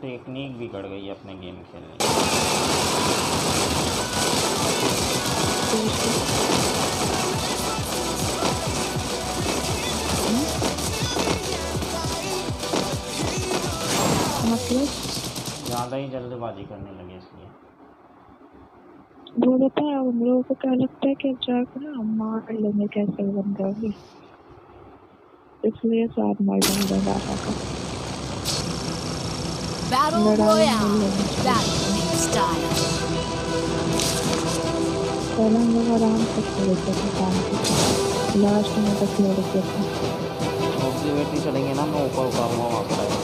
Technique बिगड़ गई है अपने गेम खेलने मतलब ज़्यादा ही जल्दबाजी करने लगे इसलिए। वो बता हम लोगों को क्या लगता है कि जाकर ना मार लेंगे कैसे बन जाओगे, इसलिए साथ मार देंगे बाबा का। Battle Royale. Battle style. पहले हम लोग आराम से खेलते थे काम के, लास्ट में बस लड़के थे। ऑब्जर्वेटरी चलेंगे ना, मैं ऊपर उतारूँगा वहाँ पर आएगा।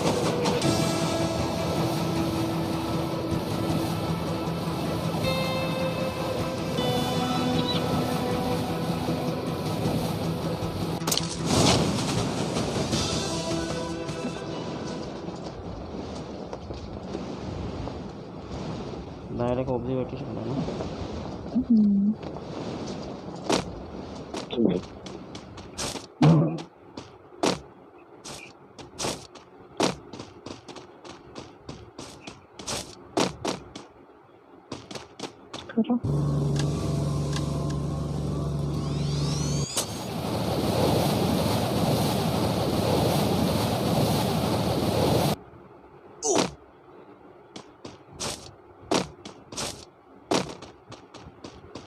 डायरेक्ट ऑब्जर्वेटरी चल रहा है करो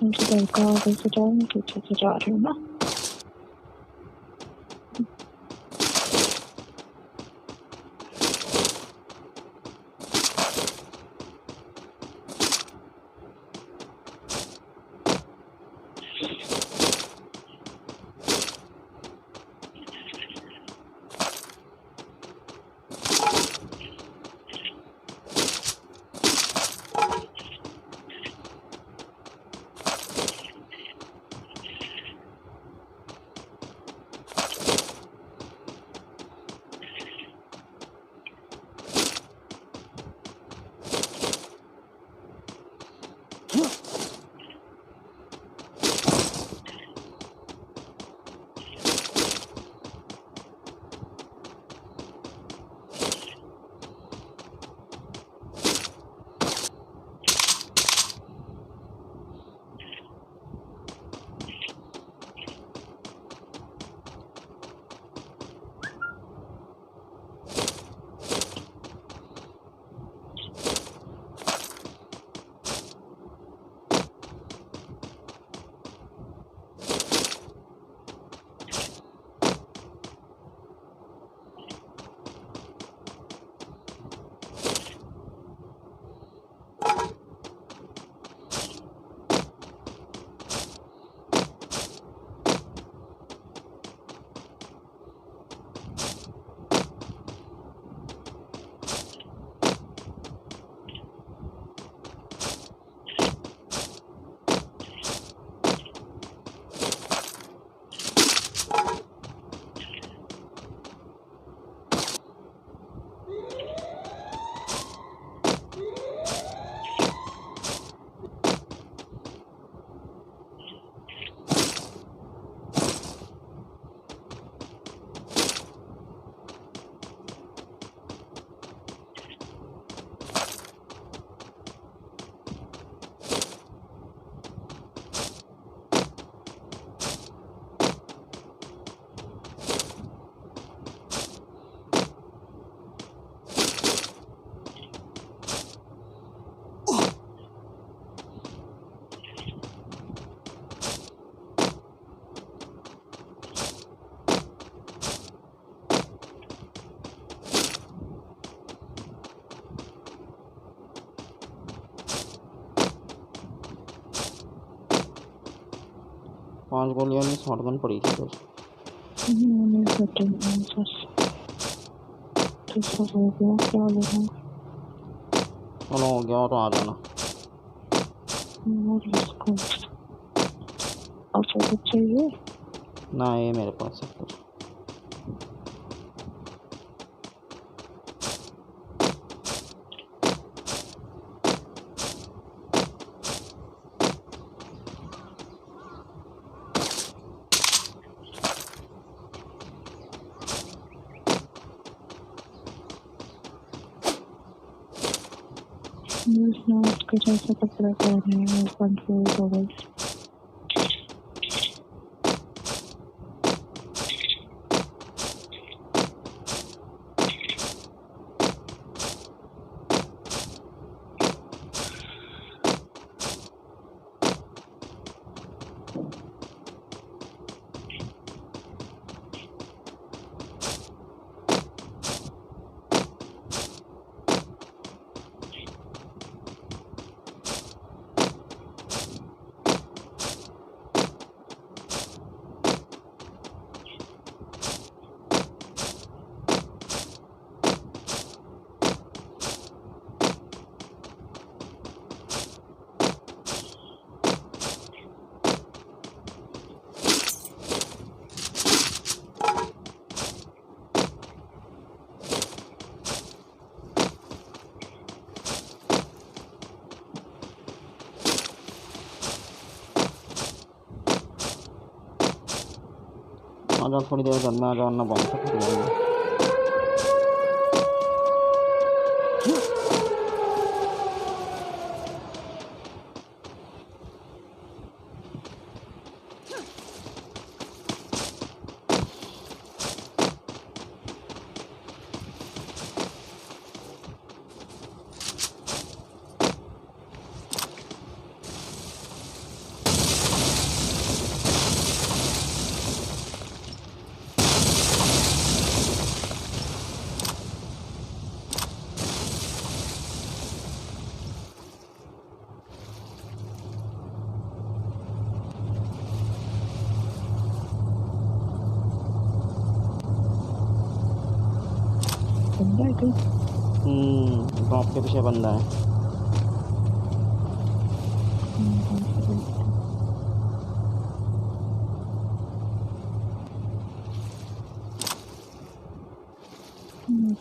मुझे लड़का आगे से जाओ, मैं पीछे से जा रही हूँ ना। पांच गोलियां में शॉटगन पड़ी थी बस। हो गया क्या लेना चलो हो गया तो आ जाना। और सब कुछ चाहिए ना ये मेरे पास सब कुछ। नोट के जैसे कपड़े पहने हैं, कंफ्यूज हो गई। आ जाओ थोड़ी देर घर में आ जाओ ना बम से फिर जाएंगे। बंदा है कोई? ड्रॉप के पीछे बंदा है।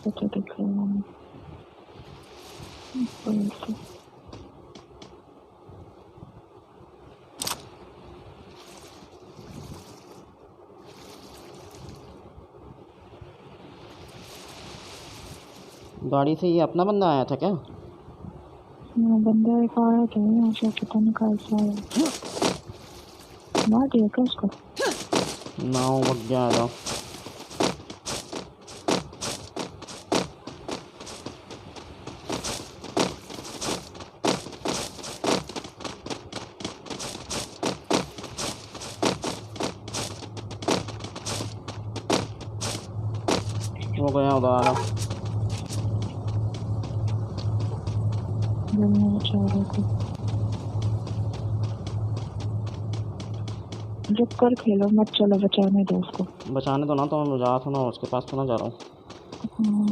तो दिख रहा है। गाड़ी से ये अपना बंदा आया था क्या? बंदा एक आया था यहाँ से, पता नहीं कहाँ से आया। मार दिया क्या उसको? नाव मत गया था। वो गया उधर आ रहा। रुक कर खेलो मत, चलो बचाने दो उसको। बचाने दो ना, तो मैं जा तो ना उसके पास तो ना जा रहा हूँ।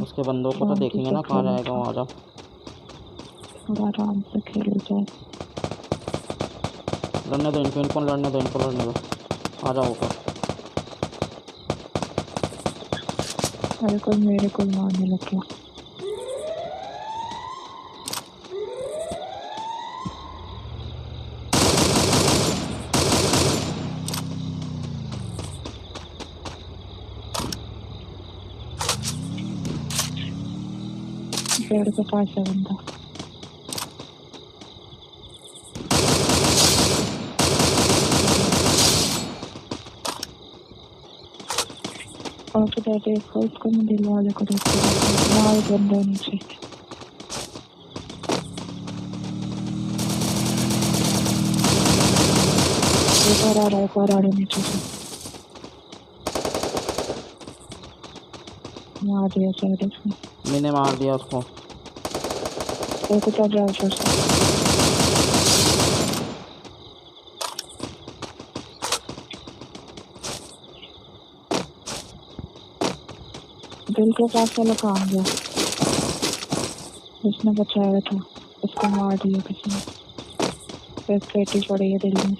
उसके बंदों को तो देखेंगे ना कहाँ जाएगा वो। आ जाओ थोड़ा आराम से खेलो जाए। लड़ने दो इनको लड़ने दो, इनको लड़ने दो। आ जाओ ऊपर। अरे कोई मेरे को मारने लग गया। पेड़ के पास है बंदा। और तो देखो उसको, मैं दिल वाले को देखते हैं बंदा नीचे। एक और आ रहा है नीचे से। मार दिया शायद उसने। मैंने मार दिया उसको। एक उतर रहा है उसका। दिल के पास वाला काम गया, उसने बचाया था, उसको मार दिया किसी ने। एक पेटी पड़ी है दिल में।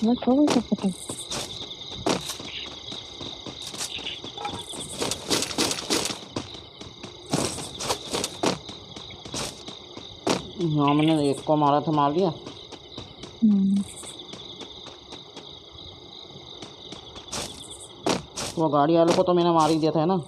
मैं थोड़ा सा पता हाँ मैंने एक को मारा था, मार दिया। वो गाड़ी वाले को तो मैंने मार ही दिया था ना।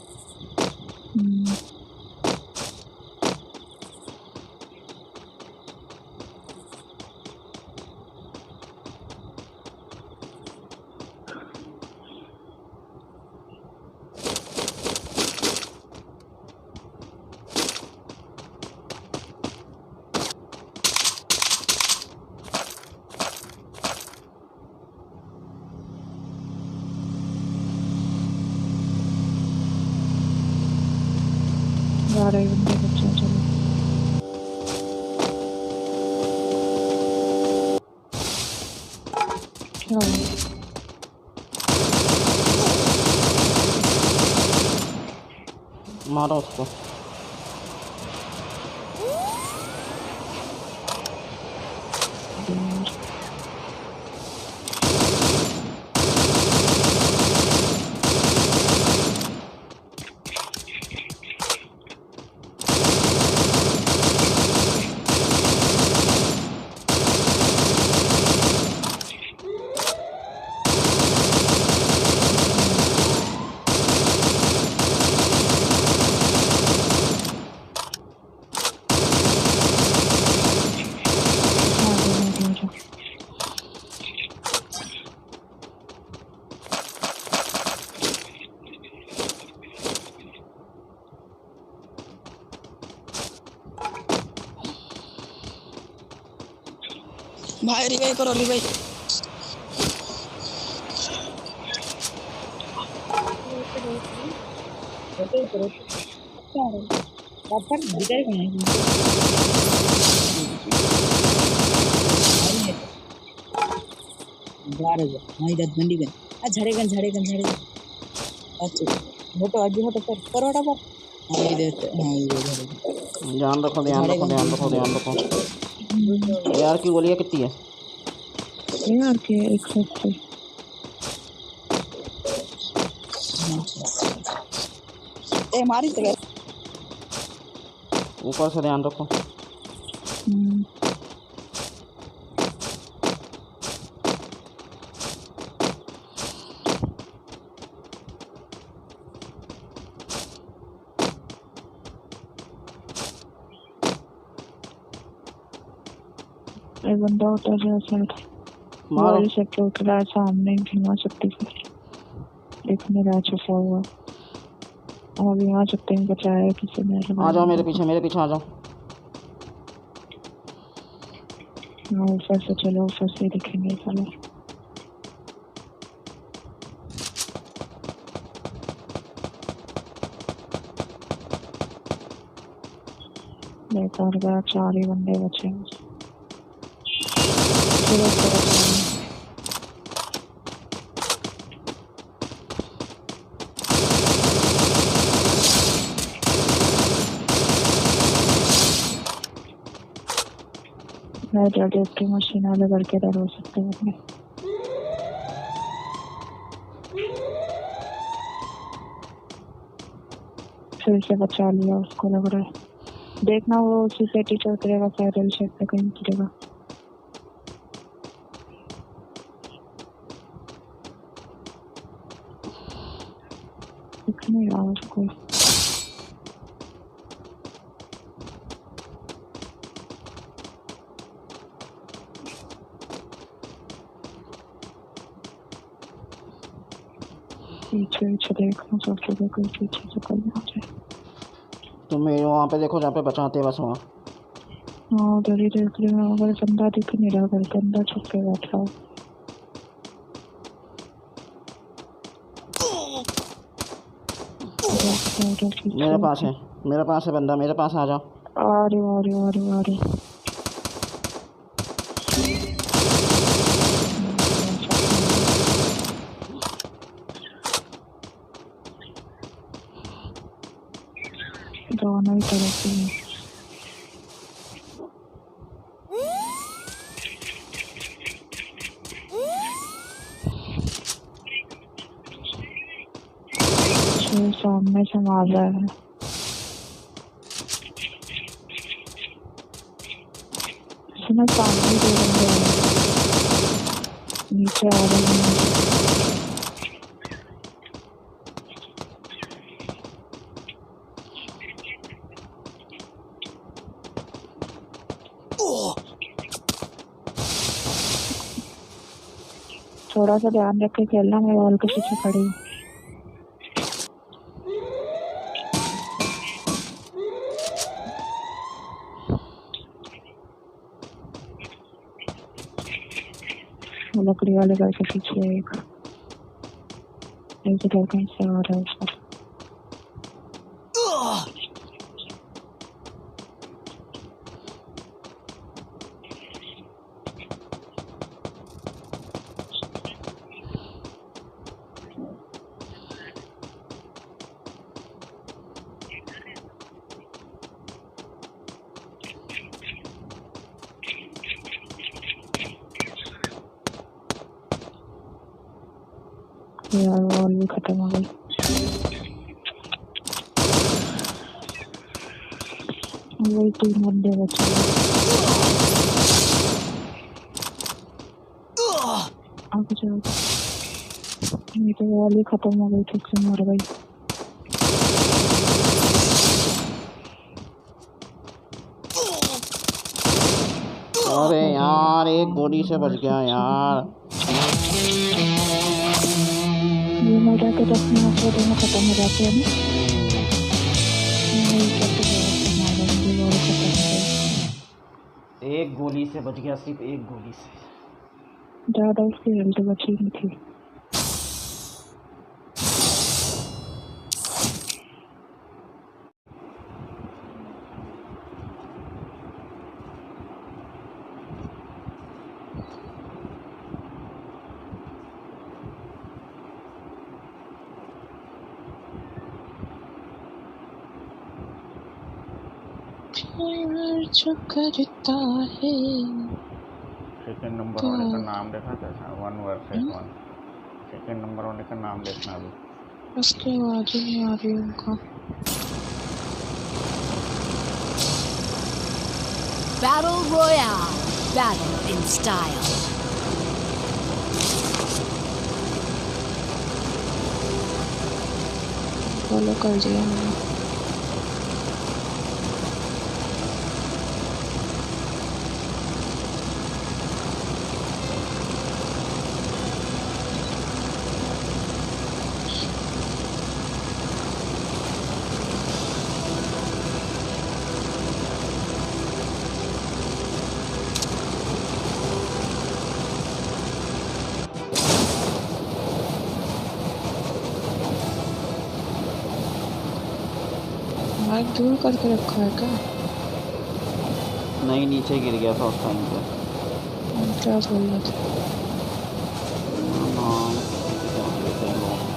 जा रहे बंदे बच्चे चलो क्या हुआ? मारो उसको। भाई रिवाइव करो रिवाइव। झड़ेगन झड़ेगन झड़ेगन अच्छा फोटो आज फोटो पर करोड़ा पर हाँ इधर ध्यान रखो ध्यान रखो ध्यान रखो ध्यान रखो। यार की गोलियाँ कितनी है? यार के 180 ए मारी तो ऊपर से ध्यान रखो। एक बंदा उतर रहा साइड मारो। से उठ रहा है सामने घिमा सकती है देखने रहा छुपा हुआ और अभी यहाँ सकते हैं बचाया किसी ने। आ जाओ मेरे पीछे आ जाओ। हाँ ऊपर से चलो ऊपर से दिखेंगे चलो। बेकार गया 4 ही बंदे बचे हैं। मैं की मशीन वाले करके डर हो सकते हैं अपने। फिर से बचा लिया उसको लग रहा है। देखना वो उसी पे टीचर करेगा पैदल शेप पे कहीं गिरेगा। दिख नहीं रहा उसको। पीछे पीछे देखना सबसे कोई पीछे से कोई आ जाए। तुम वहाँ पे देखो जहाँ पे बचाते बस वहाँ। हाँ उधर ही देख रही हूँ अगर बंदा दिख नहीं रहा घर के अंदर छुप के बैठा हो। मेरे पास है बंदा मेरे पास आ जाओ। आ रहे दोनों ही तरफ से सामने से मार रहा है। ना सामने ही 2 बंदे हैं, नीचे आ रहे हैं। थोड़ा सा ध्यान रख के खेलना, मैं वॉल के पीछे खड़ी हूँ। लकड़ी वाले घर के पीछे एक इधर कहीं से आ रहा है उसका। यार वॉल भी खत्म हो गई। वही 3 बंदे बचे हैं। आगे जाओ, ये तो वॉल ही खत्म हो गई थी, इसलिए मर गई। अरे यार एक गोली से बच गया यार। ये मर जाते 10 मिनट में दोनों खत्म हो जाते हैं ना। नहीं करते वॉल खत्म हो गई। एक गोली से बच गया, सिर्फ एक गोली से। ज़्यादा उसकी हेल्थ बची नहीं थी। जो करता है सेकंड नंबर वाले का नाम देखा था, 1 वर्सेस 1। सेकंड नंबर वाले का नाम देखना अभी। उसके आवाज ही नहीं आ रही उनका। Battle Royale. Battle in style. Follow कर दिया मैंने। माइक दूर करके रखा है क्या? नहीं, नीचे गिर गया था उस टाइम पे। क्या बोल रहा था? नाम क्या कहते हैं लोग।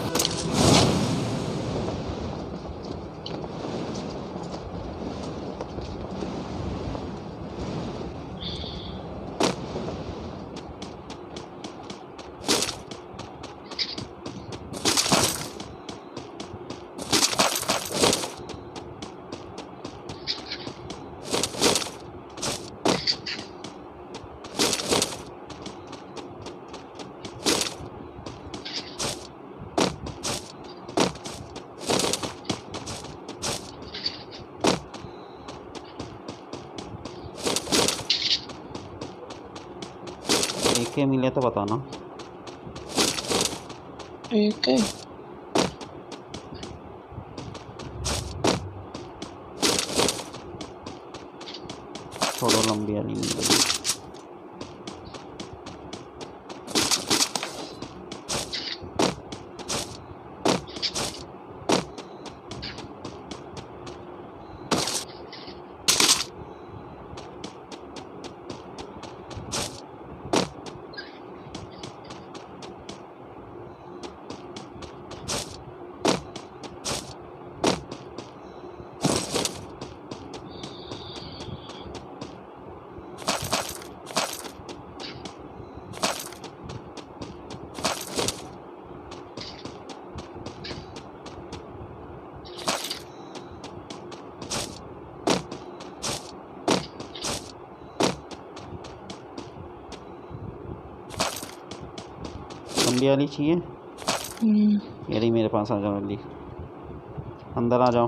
AK मिले तो बताना। एक है छोड़ो, लंबी वाली मिल गई। लंबी वाली चाहिए। ये रही मेरे पास, आ जाओ जल्दी अंदर आ जाओ।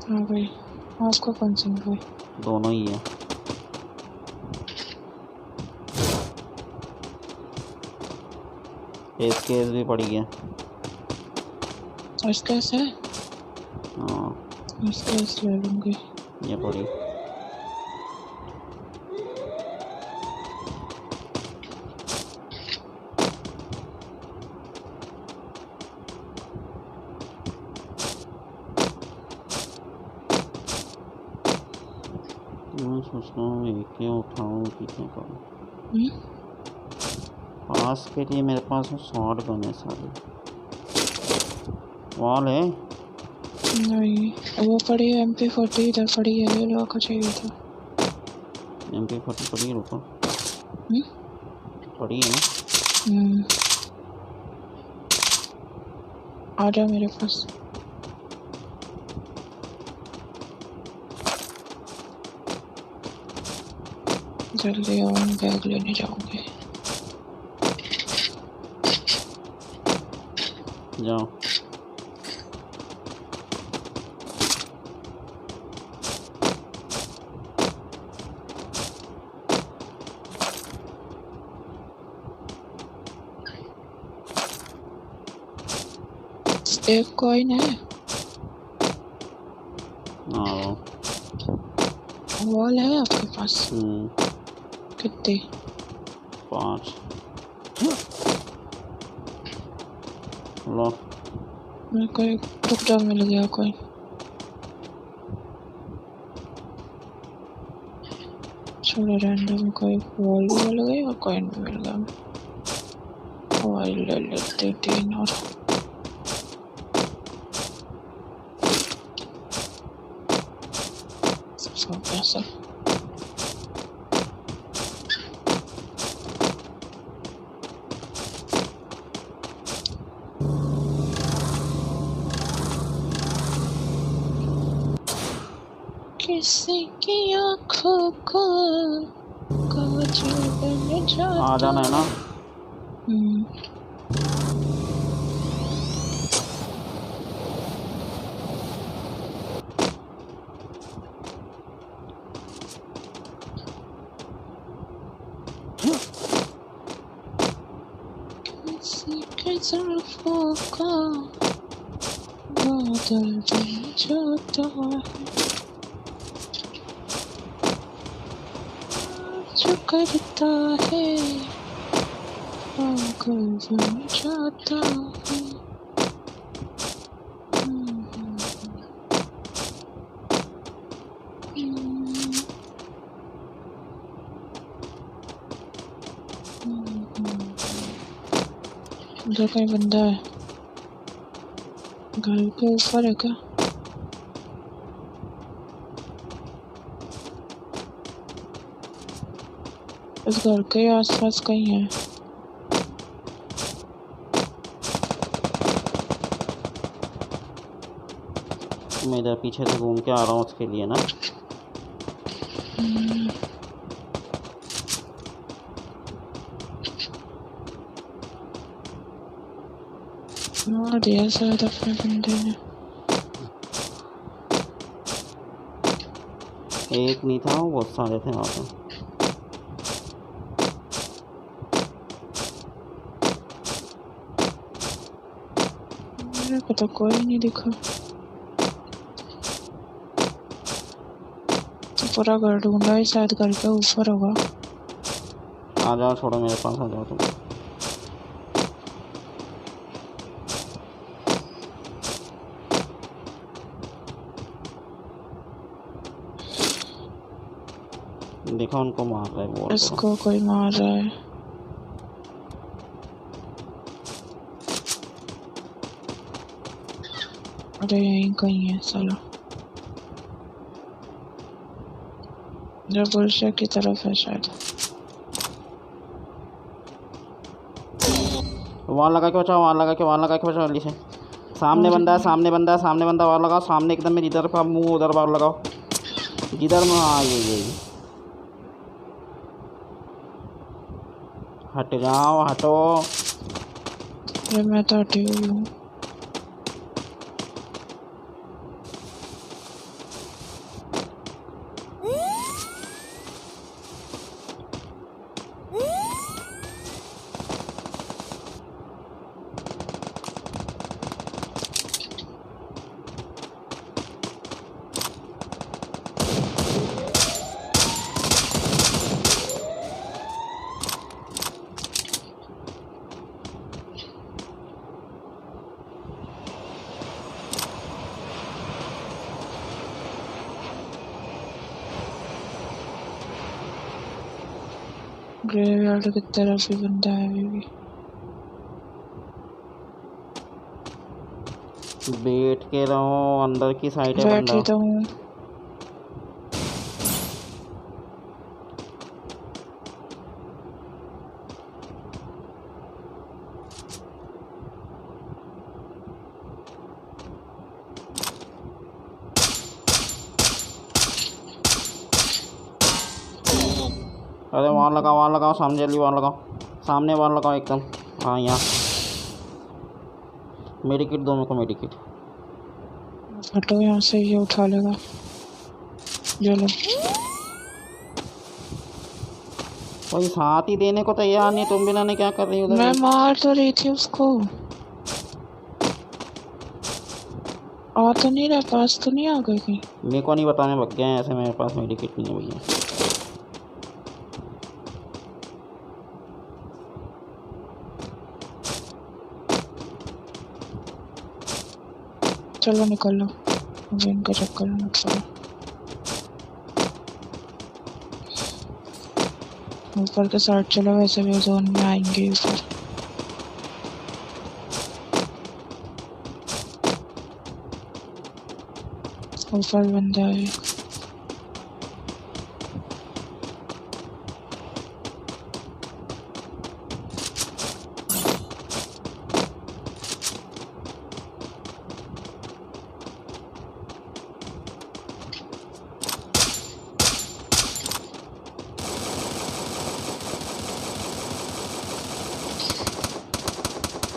हाँ भाई, आपका कौन सा भाई? दोनों ही है। केस भी पड़ी है। इसका है? हाँ इसका ले लूँगी। ये पड़ी। मैं सोच रहा हूँ ये क्यों उठाऊँ कि क्या करूँ। पास के लिए मेरे पास शॉर्ट गन है सारी। वॉल है? नहीं, वो पड़ी है MP40 इधर पड़ी है, ले लो, को चाहिए था। MP40 पड़ी है, रुको। पड़ी है ना? आ जाओ मेरे पास। जल्दी आओ, बैग लेने जाऊंगे। जाओ। एक कॉइन है। वॉल है आपके पास? कितनी? 5। लो। मेरे को एक टुकड़ा मिल गया कोई। छोड़ो, रैंडम कोई वॉल भी मिल गई और कॉइन भी मिल गया। वॉल ले लेते 3 और। सब पैसा किसी की आँखों को काजल बन जाता। आ जाना है ना? किसी के जुल्फों का बादल बन जाता है, जो करता है पागल बन जाता है। उधर कोई बंदा है, घर के ऊपर है क्या? इस घर के आसपास कहीं है। मैं इधर पीछे से घूम के आ रहा हूँ उसके लिए ना। मार दिया शायद अपने बंदे ने। एक नहीं था, वो बहुत सारे थे वहाँ पे। मेरे को तो कोई नहीं दिखा। तो पूरा घर ढूंढा है, शायद घर के ऊपर होगा। आ जाओ, छोड़ो मेरे पास आ जाओ तुम। देखो उनको मार रहा है वो। इसको कोई मार रहा है। अरे यहीं कहीं है साला। जो बुलशे की तरफ है शायद। वॉल लगा के बचाओ, वॉल लगा के बचाओ जल्दी से। सामने बंदा है, सामने बंदा वॉल लगाओ सामने एकदम में, जिधर का मुंह उधर वॉल लगाओ, जिधर में। हाँ ये हट जाओ, हटो। ये मैं तो हटी हुई हूँ। ग्रेवयार्ड की तरफ भी बंदा है अभी भी। बैठ के रहो, अंदर की साइड है बैठी बंदा। तो हूँ। अरे वहाँ लगाओ सामने, जल्दी वहाँ लगाओ, सामने वहाँ लगाओ एकदम। हाँ यहाँ मेडिकिट दो मेरे को, मेडिकिट। हटो यहाँ से, ये उठा लेगा। ये लो। कोई साथ ही देने को तैयार नहीं, तुम बिना ने क्या कर रही हो मैं उधर? मार तो रही थी उसको। आ तो नहीं रहा, पास तो नहीं आ गई कहीं। मेरे को नहीं बताने लग गए हैं ऐसे, मेरे पास मेडिकिट नहीं है भैया। चलो निकल लो, मुझे इनका चक्कर है, मत चलो। ऊपर के साइड चलो, वैसे भी जोन में आएंगे ऊपर। ऊपर बंदा है।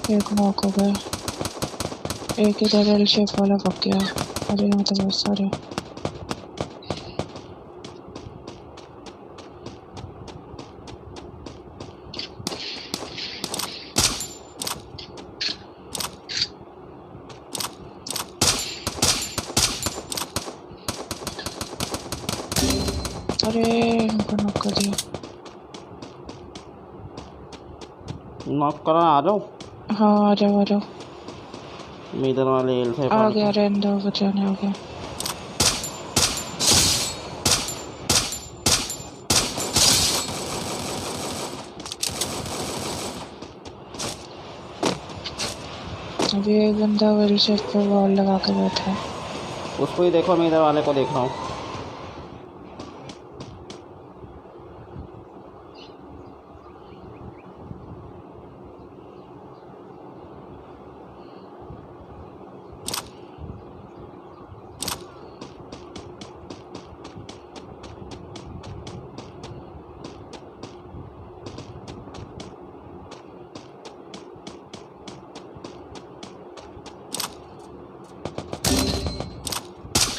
एक नॉक हो गया, एक इधर एल शेप वाला पक गया। अरे यहाँ तो बहुत सारे। अरे हमको नॉक कर दिया। नॉक करा, आ जाओ। हाँ आ जाओ आ जाओ। इधर वाले एल से आ गया, रेंडो बचाने आ गया। अभी एक बंदा वेल शेप पे वॉल लगा कर बैठा है। उसको ही देखो, मैं इधर वाले को देख रहा हूँ।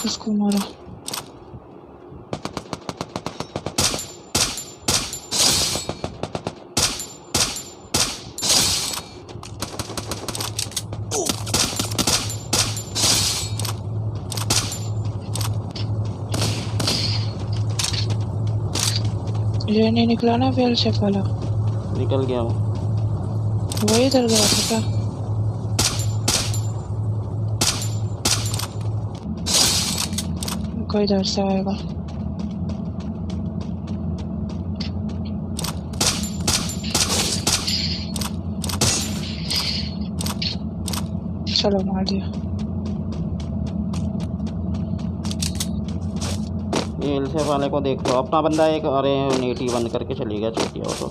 उसको मारा। ये नहीं निकला ना वेल शेप वाला? निकल गया वो। वही इधर गया था क्या? कोई इधर से आएगा। चलो मार दिया। ये एल से वाले को देख लो, अपना बंदा एक। अरे नेट ही बंद करके चली गया, छूट गया वो तो।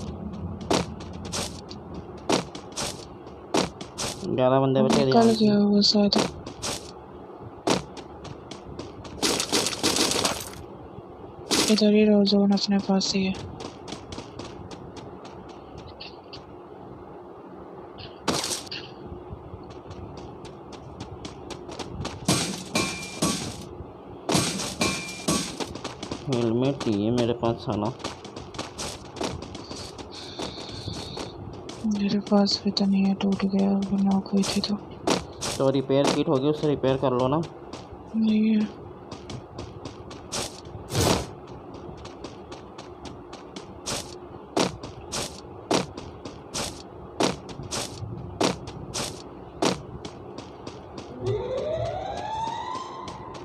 11 बंदे बचे। निकल गया वो शायद। इधर ही रहो, जोन अपने पास ही है। हेलमेट ही है मेरे पास साला। मेरे पास भी तो नहीं है, टूट गया, नॉक हुई थी तो रिपेयर किट होगी, उससे रिपेयर कर लो ना। नहीं है।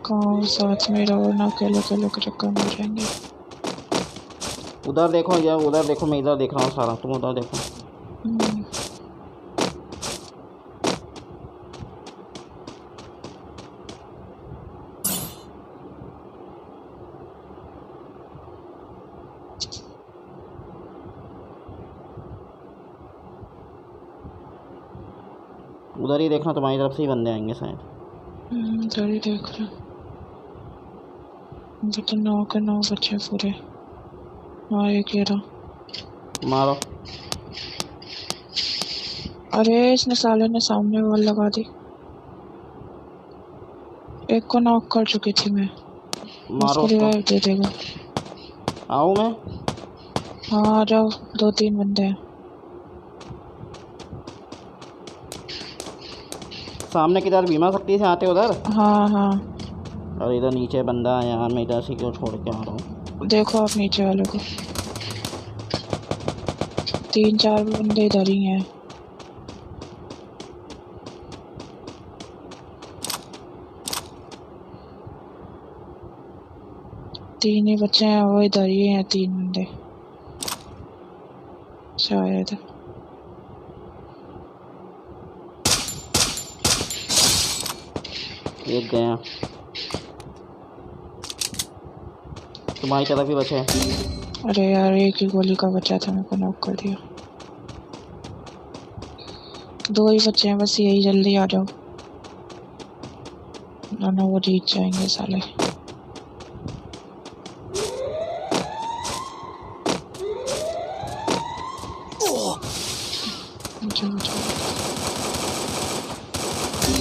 कहाँ साथ में रहो ना, अकेले अकेले के चक्कर में जाएंगे। उधर देखो यार, उधर देखो, मैं इधर देख रहा हूँ सारा, तुम उधर देखो। उधर ही देखना, तुम्हारी तरफ से ही बंदे आएंगे शायद। उधर ही देख रहे। मुझे तो 9 के 9 बच्चे पूरे। हाँ एक ये रहा। मारो। अरे इसने साले ने सामने वॉल लगा दी। एक को नॉक कर चुकी थी मैं। मारो उसको उसको। रिवाइव दे देगा। आऊँ मैं? हाँ आ जाओ, 2-3 बंदे हैं। सामने किधर? बीमा शक्ति से आते उधर? हाँ हाँ और इधर नीचे बंदा है यार, मैं इधर से क्यों छोड़ के आ रहा हूँ? देखो आप नीचे वाले को। 3-4 बंदे इधर ही हैं। तीन ही बच्चे हैं, वो इधर ही हैं 3 बंदे शायद। एक गया। तुम्हारी तरफ ही बचे हैं। अरे यार एक ही गोली का बचा था, मेरे को नॉक कर दिया। 2 ही बच्चे हैं बस, यही जल्दी आ जाओ, ना वो जीत जाएंगे साले।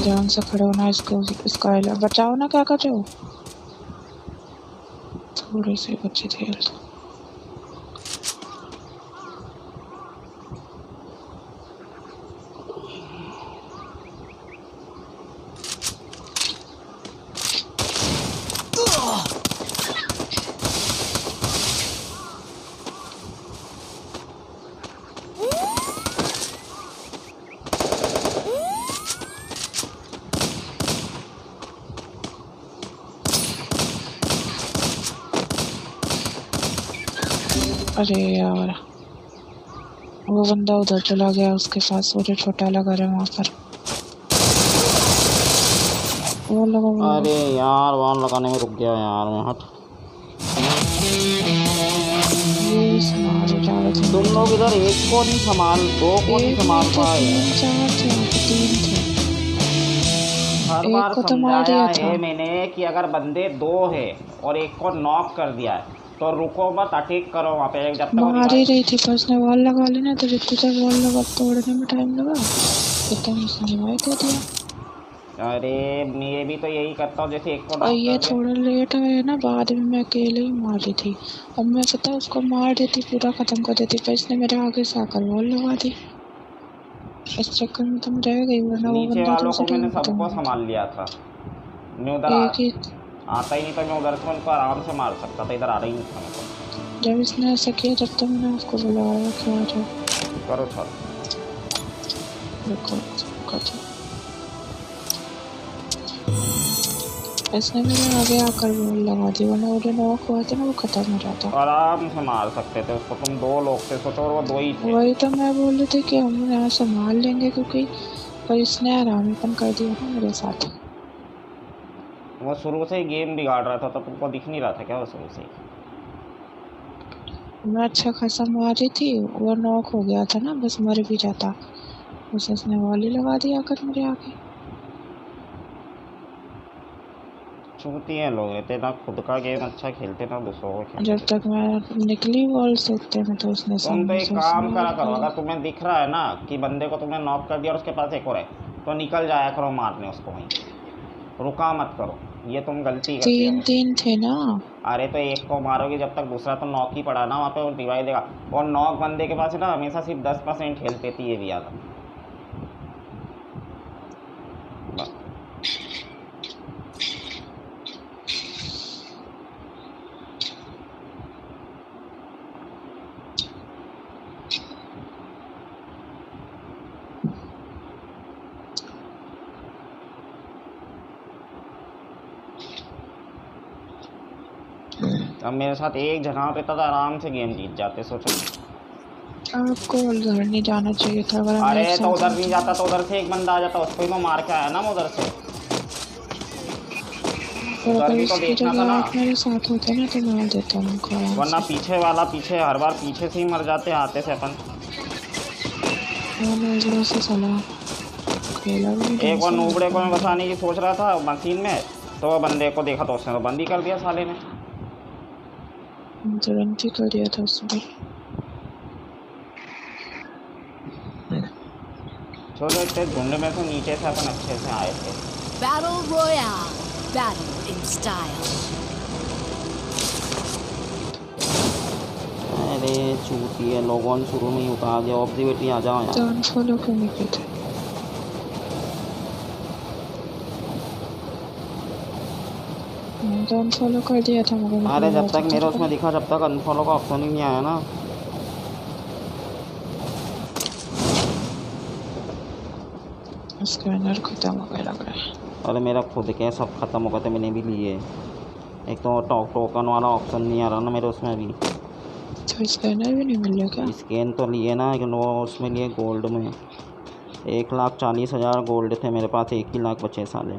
ध्यान से खड़े होना, इसको इसका बचाओ ना, क्या कर रहे हो? थोड़े से बच्चे थे यार। अरे यार वो बंदा उधर चला गया, उसके पास वो जो छोटा लगा रहा है वहाँ पर वो लगा। अरे यार वॉल लगाने में रुक गया यार मैं। हट। तुम लोग इधर एक को नहीं संभाल, 2 को नहीं संभाल पाए। 3 थे। हर एक बार को तो मार समझाया दिया है था। मैंने कि अगर बंदे 2 है और एक को नॉक कर दिया है तो रुको मत, अटैक करो वहाँ पे जब तक वो मार ही रही थी, पर उसने वॉल लगा ली ना, तो जितनी देर वॉल लगा तोड़ने में टाइम लगा इतना उसने रिवाइव दे दिया। अरे मैं भी तो यही करता हूँ, जैसे एक को और नॉक ये कर थोड़ा लेट आया ना, बाद में मैं अकेले ही मार रही थी। अब मैं पता उसको मार देती, पूरा खत्म कर देती, पर इसने मेरे आगे से आकर वॉल लगा दी। इस चक्कर में तो मैं रह गई, वरना वो नीचे बंदा वालों तो को मैंने सबको संभाल लिया था। मैं उधर एक ही आता ही नहीं था, मैं उधर से उनको आराम से मार सकता था, इधर आ रही नहीं था मेरे को। जब इसने ऐसा किया, जब तक मैंने उसको बुलाया कि आ जाओ, करो छोड़। देखो इसने मेरे आगे आकर वॉल लगा दी, वरना वो जो नॉक हुआ था ना वो खत्म हो जाता। आराम से मार सकते थे उसको, तुम 2 लोग थे सोचो, और वो 2 ही थे। वही तो मैं बोल रही थी कि हम यहाँ संभाल लेंगे, क्योंकि पर इसने आरामीपन कर दिया ना मेरे साथ। वो शुरू से ही गेम बिगाड़ रहा था, तो तुमको दिख नहीं रहा था क्या वो शुरू से ही? मैं अच्छा खासा मारी थी, वो नॉक हो गया था ना, बस मर भी जाता, बस इसने वॉल ही लगा दिया आकर मेरे आगे। चूती हैं लोग, रहते ना खुद का गेम अच्छा खेलते ना दूसरों को खेलते। जब तक मैं निकली वॉल से उतने में तो उसने तुम तो एक काम करा करो, अगर तुम्हें दिख रहा है ना कि बंदे को तुमने नॉक कर दिया और उसके पास एक और है, तो निकल जाया करो मारने उसको, वहीं रुका मत करो। ये तुम गलती करते हो। 3 थे ना। अरे तो एक को मारोगे जब तक दूसरा तो नॉक ही पड़ा ना वहाँ पे, वो डिवाइड देगा। और नॉक बंदे के पास है ना हमेशा सिर्फ 10% हेल्थ देती है, ये भी याद है। अब मेरे साथ एक जगह पे था तो आराम से गेम जीत जाते, सोचो। आपको उधर नहीं जाना चाहिए था। अगर हम अरे एक तो साथ उधर नहीं जाता तो उधर से एक बंदा आ जाता, उसको ही मैं मार के आया ना मैं उधर से। और उधर अगर भी तो उसकी देखना था जगह ना, आप मेरे साथ होते ना तो मार देता हूँ उनको आराम वरना से। पीछे वाला पीछे हर बार पीछे से ही मर जाते आते से अपन। वो नजरों से सलाह खेला भी नहीं ढंग एक बार से नूबड़े को मैं मारता बचाने की सोच रहा था मशीन में, तो वो बंदे को देखा तो उसने तो बंद ही कर दिया साले ने। हूँ। तुरंत ही कर दिया था उसने। चलो इतने झुंड में से नीचे से अपन अच्छे से आए थे। Battle Royale. Battle in style. अरे चूती है, लोगों ने शुरू में ही उतार दिया। ऑब्जर्वेटरी आ जाओ यार। जान फॉलो करने के थे। जान फॉलो कर दिया था मगर अरे मुझे जब तक मेरे याद उसमें दिखा, जब तक अनफॉलो का ऑप्शन ही नहीं आया ना। स्कैनर खत्म हो गया लग रहा है। अरे मेरा खुद के सब ख़त्म हो गए थे, मैंने भी लिए। एक तो टोकन वाला ऑप्शन नहीं आ रहा ना मेरे उसमें भी। तो स्कैनर भी नहीं मिल रहा क्या? स्कैन तो लिए ना, लेकिन वो उसमें लिए गोल्ड में। 1,40,000 गोल्ड थे मेरे पास, 1 ही लाख बचे साले।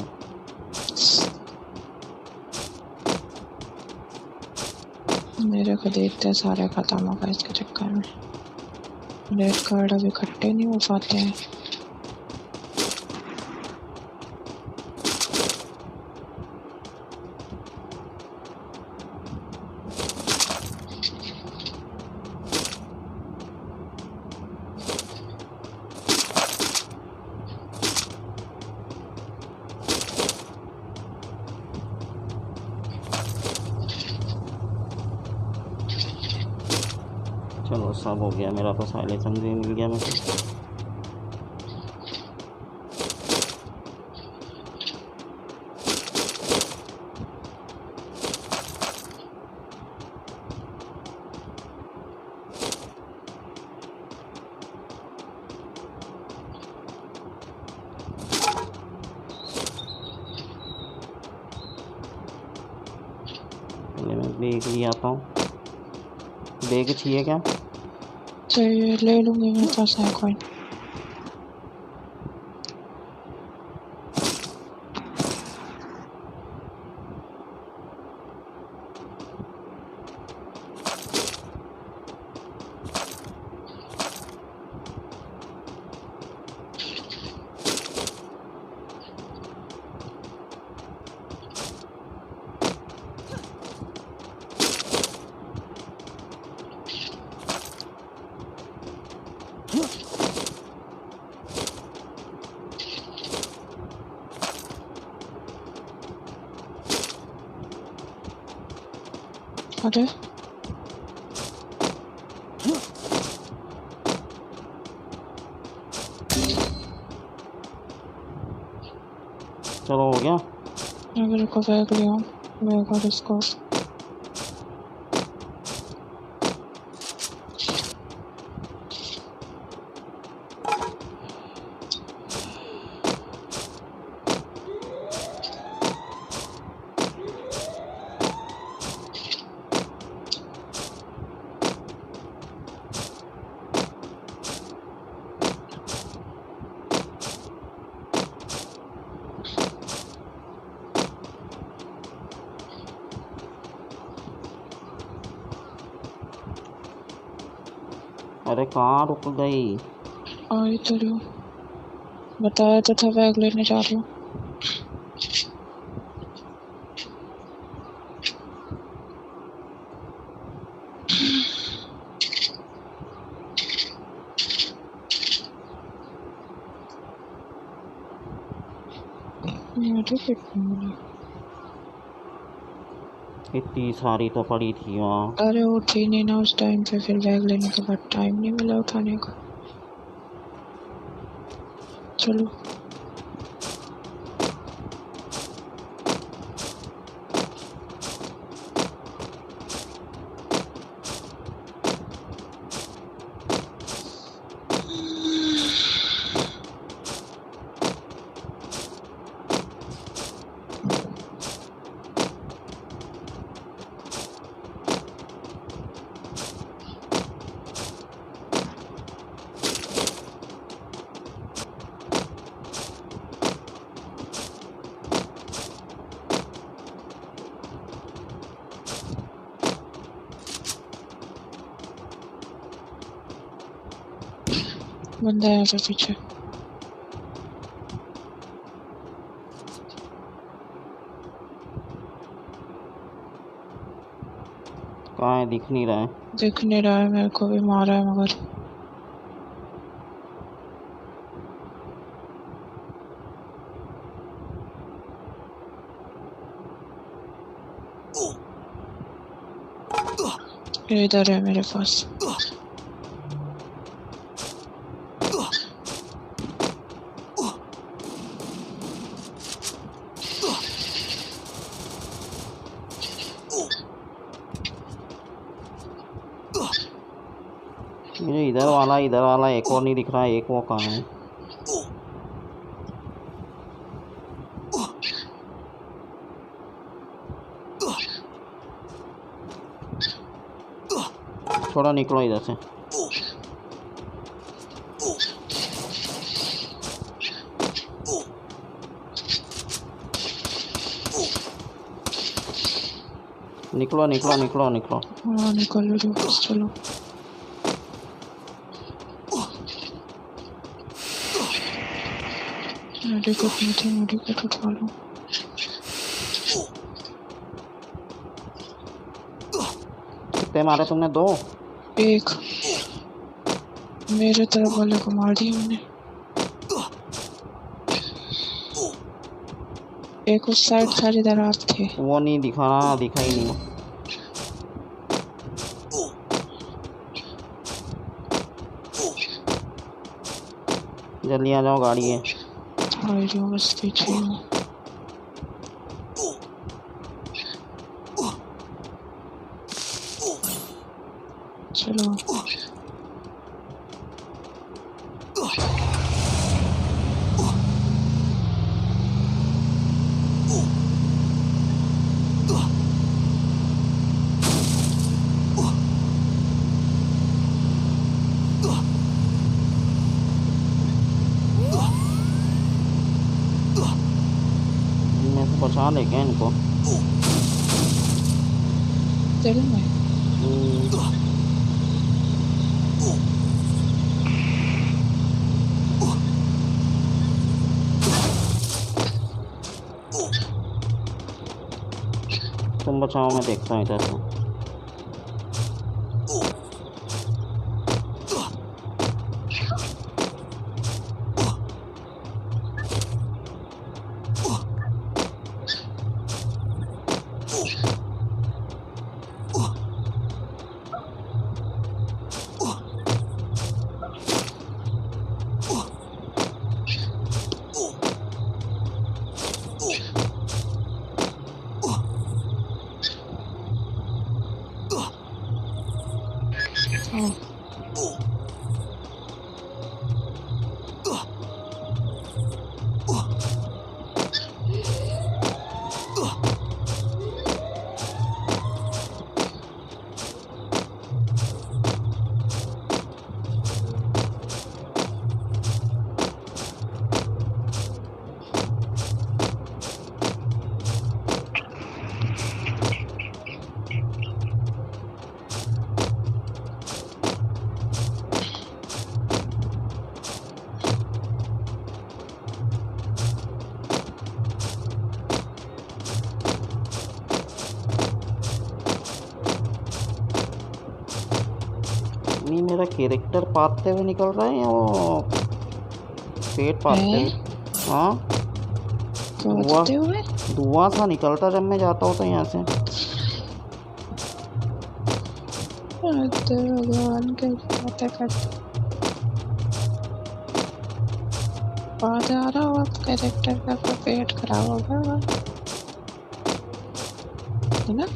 मेरे को देखते सारे खत्म हो गए इसके चक्कर में। रेड कार्ड अब इकट्ठे नहीं हो पाते हैं। चलो सब हो गया मेरा, तो साइलेंस भी मिल गया मुझे। पहले मैं बैग ले आता हूँ। बैग चाहिए क्या? चाहिए, ले लूँगी, मेरे पास है कॉइन। अरे चलो हो गया। अगर को बैग ले आऊँ, बैग और इसको। अरे कहाँ रुक गई? आई तो रही हूँ, बताया तो था बैग लेने जा रही हूँ। मुझे कितना मिला? इतनी सारी तो पड़ी थी वहाँ। अरे उठी नहीं ना उस टाइम पे, फिर बैग लेने के बाद टाइम नहीं मिला उठाने का। चलो बंदा है यहाँ पे पीछे। कहाँ है? दिख नहीं रहा है। दिख नहीं रहा है, मेरे को भी मारा है मगर। ये इधर है मेरे पास। मुझे इधर वाला एक और नहीं दिख रहा है। एक वो कहाँ है? थोड़ा निकलो इधर से। निकलो निकलो निकलो निकलो। हाँ निकल रही हूँ, चलो। मेडिकेट नहीं थी, मेडिकेट उठा लो। कितने मारे तुमने? 2? एक मेरे तरफ वाले को मार दिया मैंने। एक उस साइड था जिधर आप थे। वो नहीं दिखा रहा, दिखा ही नहीं। जल्दी आ जाओ, गाड़ी है। आ रही हूँ, बस पीछे हूँ। चलो बचा ले क्या इनको? चलो मैं तुम बचाओ, मैं देखता हूँ इधर से। नहीं, मेरा कैरेक्टर पाते हुए निकल रहा है या वो पेट पाते हुए? हाँ, धुआं धुआं सा निकलता जब मैं जाता हूँ तो यहाँ से। तो भगवान के पता कर बाद आ रहा हो आप कैरेक्टर का पेट खराब होगा है ना।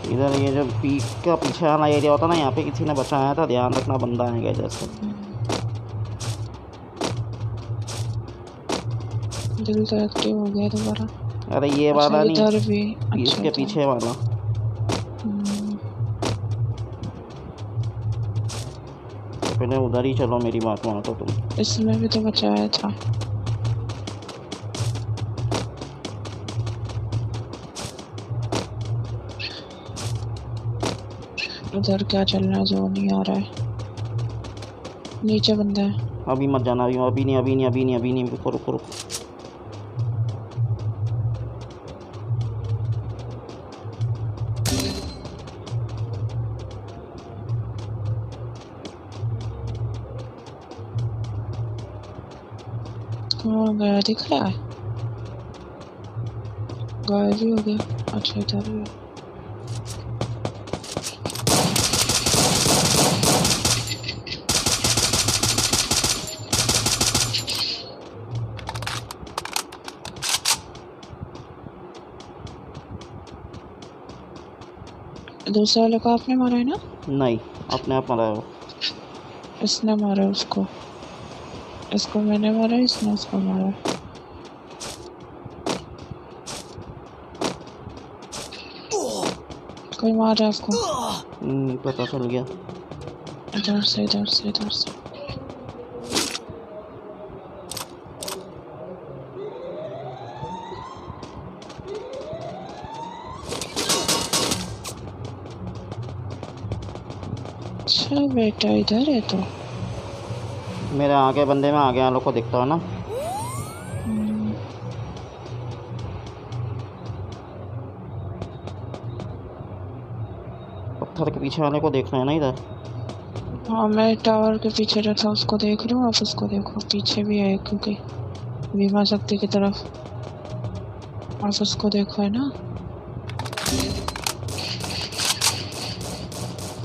इधर ये जो पीक का पीछे वाला एरिया होता ना, यहाँ पे किसी ने बचाया था, ध्यान रखना बंदा आएगा इधर से। दिल तो एक्टिव हो गया दोबारा। अरे ये वाला नहीं, इधर भी इसके पीछे वाला। तो पहले उधर ही चलो, मेरी बात मानो तो तुम। इसमें भी तो बचाया था। उधर क्या चल रहा है, जो नहीं आ रहा है। नीचे बंदा है। अभी मत जाना, अभी नहीं, रुको रुको रुको। कहाँ गया दिख रहा है, गायब ही हो गया। अच्छा इधर ही है। दूसरे वाले को आपने मारा है ना? नहीं, अपने आप मारा है वो। इसने मारा उसको, इसको मैंने मारा, इसने उसको मारा। कोई मार रहा है आपको? पता चल गया। इधर से इधर से इधर से। अच्छा बेटा इधर है तो। मेरे आगे बंदे में आगे वालों को दिखता हो ना। पत्थर के पीछे वाले को देखना है ना इधर। हाँ मैं टावर के पीछे जो था उसको देख रहा हूँ, आप उसको देखो। पीछे भी है क्योंकि बीमा शक्ति की तरफ, आप उसको देखो है ना।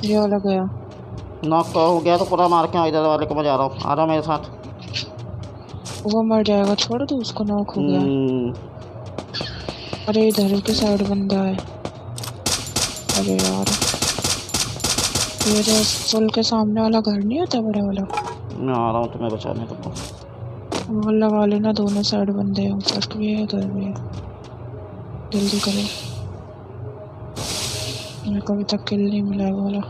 ये वाला गया, नॉक हो गया तो पूरा मार के इधर वाले को मैं जा रहा हूँ। आ रहा मेरे साथ। वो मर जाएगा, छोड़ दो उसको। नॉक हो गया। अरे इधर के साइड बंदा है। अरे यार ये जो पुल के सामने वाला घर नहीं होता बड़ा वाला, मैं आ रहा हूँ तुम्हें बचाने। तुमको वो लगा लेना। दोनों साइड बंदे हैं, ऊपर भी है उधर भी है। जल्दी करो, मेरे को अभी तक किल नहीं मिला है वाला।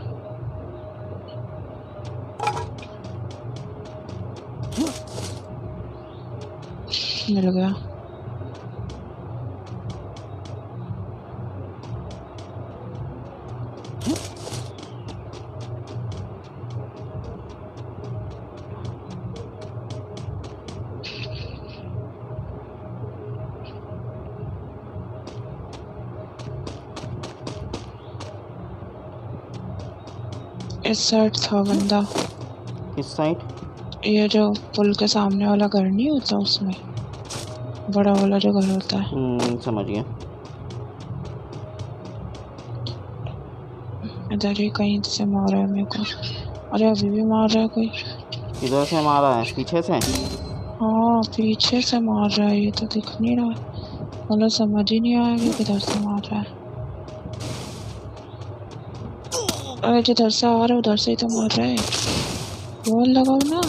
मिल गया। इस साइड था बंदा। किस साइड? ये जो पुल के सामने वाला घर नहीं होता, उसमें बड़ा वाला जो घर होता है। समझ गया। इधर ही कहीं से मारा है मेरे को। अरे अभी भी मार रहा है कोई। इधर से मारा है? पीछे से? हाँ पीछे से मार रहा है। ये तो दिख नहीं रहा, मतलब समझ ही नहीं आया कि किधर से मार रहा है। अरे जिधर से आ रहा है उधर से ही तो मार रहा है। वॉल लगाओ ना।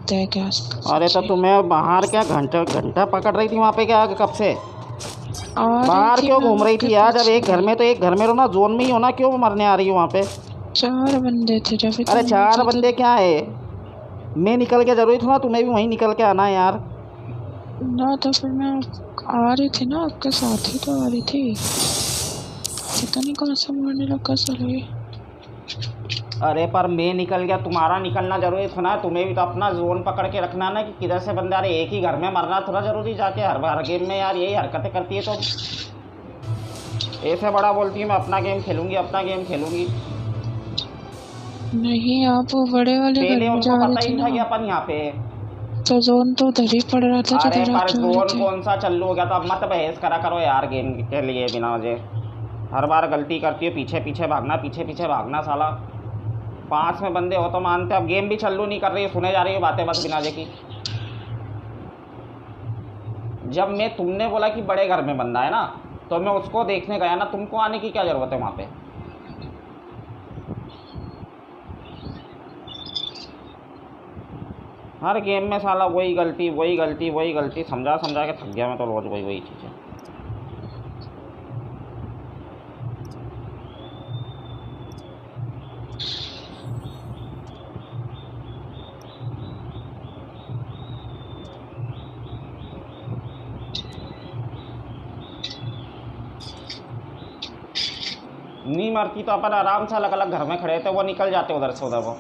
क्या। अरे तो तुम्हें बाहर क्या घंटा पकड़ रही थी वहाँ पे क्या कब से? बाहर क्यों घूम रही थी यार? जब एक घर में तो एक घर में रहो ना, जोन में ही हो ना, क्यों मरने आ रही हो वहाँ पे? 4 बंदे थे जब। अरे 4 बंदे क्या है? मैं निकल के जरूरी था ना, तुम्हें भी वहीं निकल के आना है यार। ना तो फिर मैं आ रही थी ना, आपके साथ ही तो आ रही थी। पता नहीं कहाँ से मारने लगा साले। अरे पर मैं निकल गया, तुम्हारा निकलना जरूरी था ना। तुम्हें भी तो अपना जोन पकड़ के रखना ना कि किधर से बंदा। अरे एक ही घर में मरना थोड़ा जरूरी जाके हर गेम में यार यही हरकतें करती है। तो ऐसे बड़ा बोलती है मैं अपना गेम खेलूंगी, अपना गेम खेलूंगी। नहीं, आप वो बड़े वाले घर पहले में उनको जा पता रहे ही थे नहीं था ना। कि अपन यहाँ पे है। तो जोन तो उधर ही पड़ रहा था अरे जिधर आप पर जा रहे जोन थे। कौन सा चालू हो गया था? अब मत बहस करा करो यार गेम के लिए बिना वजह। हर बार गलती करती है, पीछे पीछे भागना, पीछे पीछे भागना साला। 5 में बंदे हो तो मानते, अब गेम भी चालू नहीं कर रही है, सुने जा रही है बातें बस बिना वजह की। जब मैं तुमने बोला कि बड़े घर में बंदा है ना, तो मैं उसको देखने गया ना, तुमको आने की क्या ज़रूरत है वहाँ पे? हर गेम में साला वही गलती वही गलती वही गलती, समझा समझा के थक गया मैं तो, रोज़ वही वही चीज़ें। नहीं मरती तो अपन आराम से अलग अलग घर में खड़े थे, वो निकल जाते उधर से उधर वो।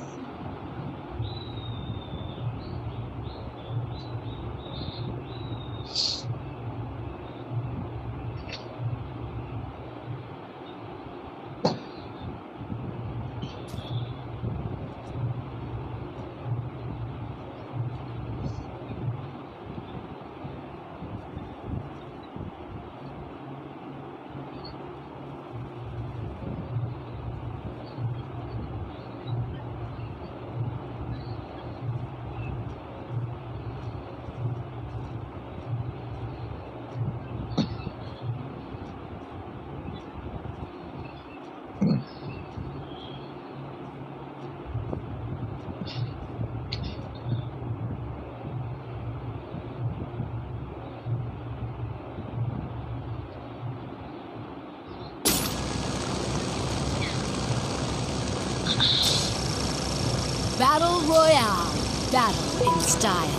Battle Royale. Battle in style.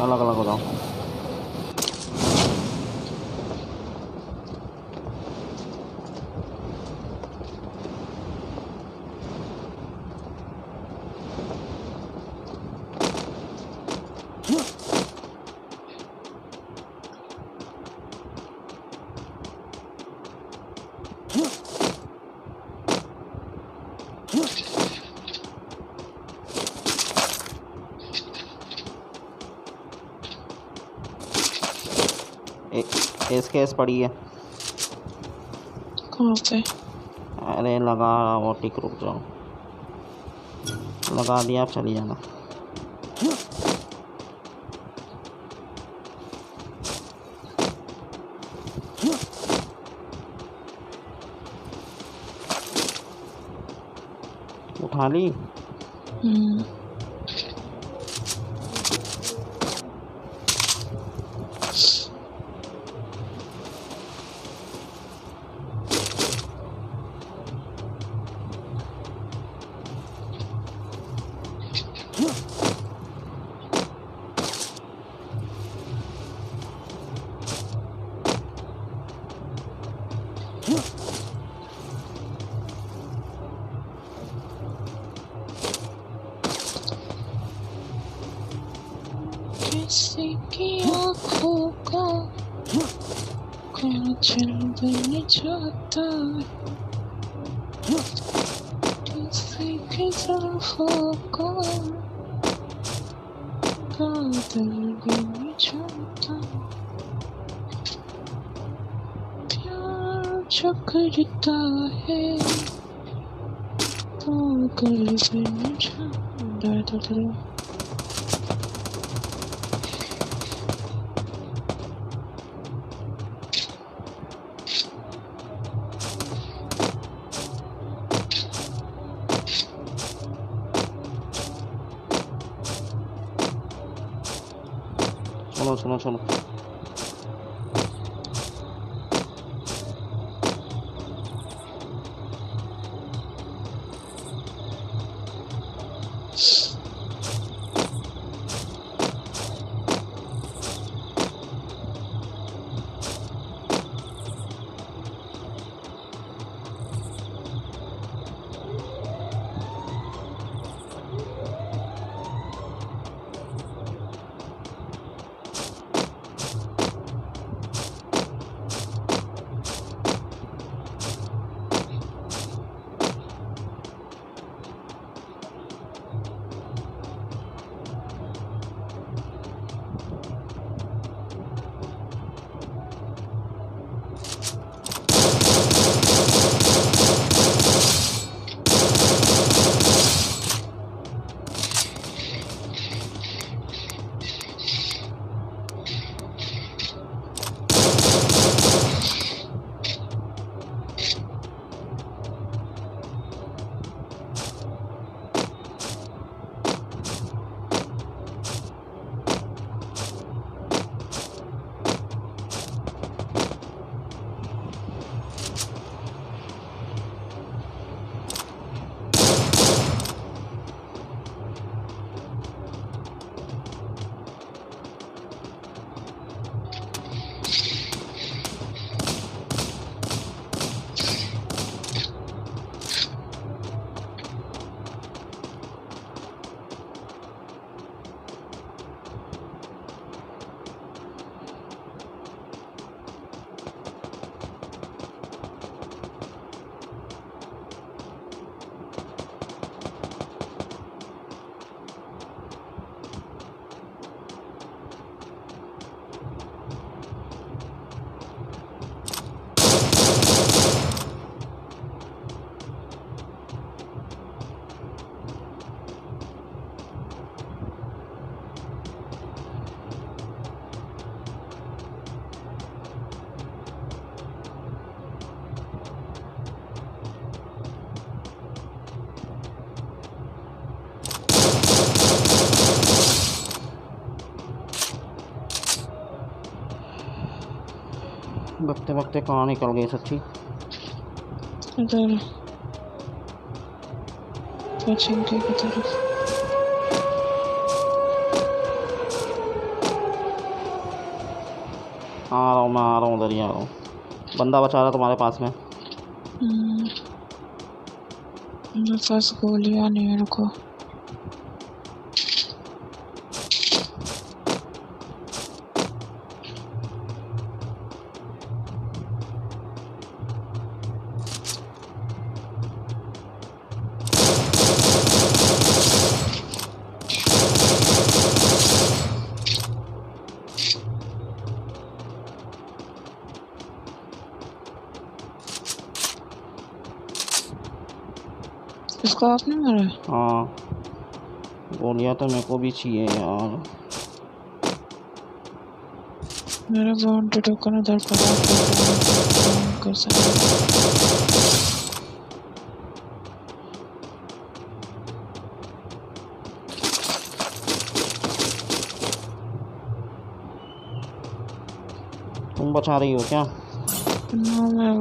अलग अलग हो जाओ। केस केस पड़ी है। कहाँ पे? अरे लगा वो टिक, रुक जाओ, लगा दिया, आप चली जाना। उठा ली। किसी की आँखों का काजल बन जाता, किसी की जुल्फों का काजल बन जाता। प्यार जो करता है पागल बन जाता। चलो चलो चलो। भगते भगते कहाँ निकल गई सच्ची। इधर पश्चिम की तरफ। आ रहा हूँ मैं, आ रहा हूँ, उधर ही आ रहा हूँ। बंदा बचा रहा तुम्हारे पास में। मेरे पास गोलियां नहीं है, रुको। इसको आपने मारा? हाँ, गोलियाँ तो मेरे को भी चाहिए यार। मेरा बाउंड्री टोकन उधर पड़ा है, कर सकते। तुम बचा रही हो क्या? ना, मैं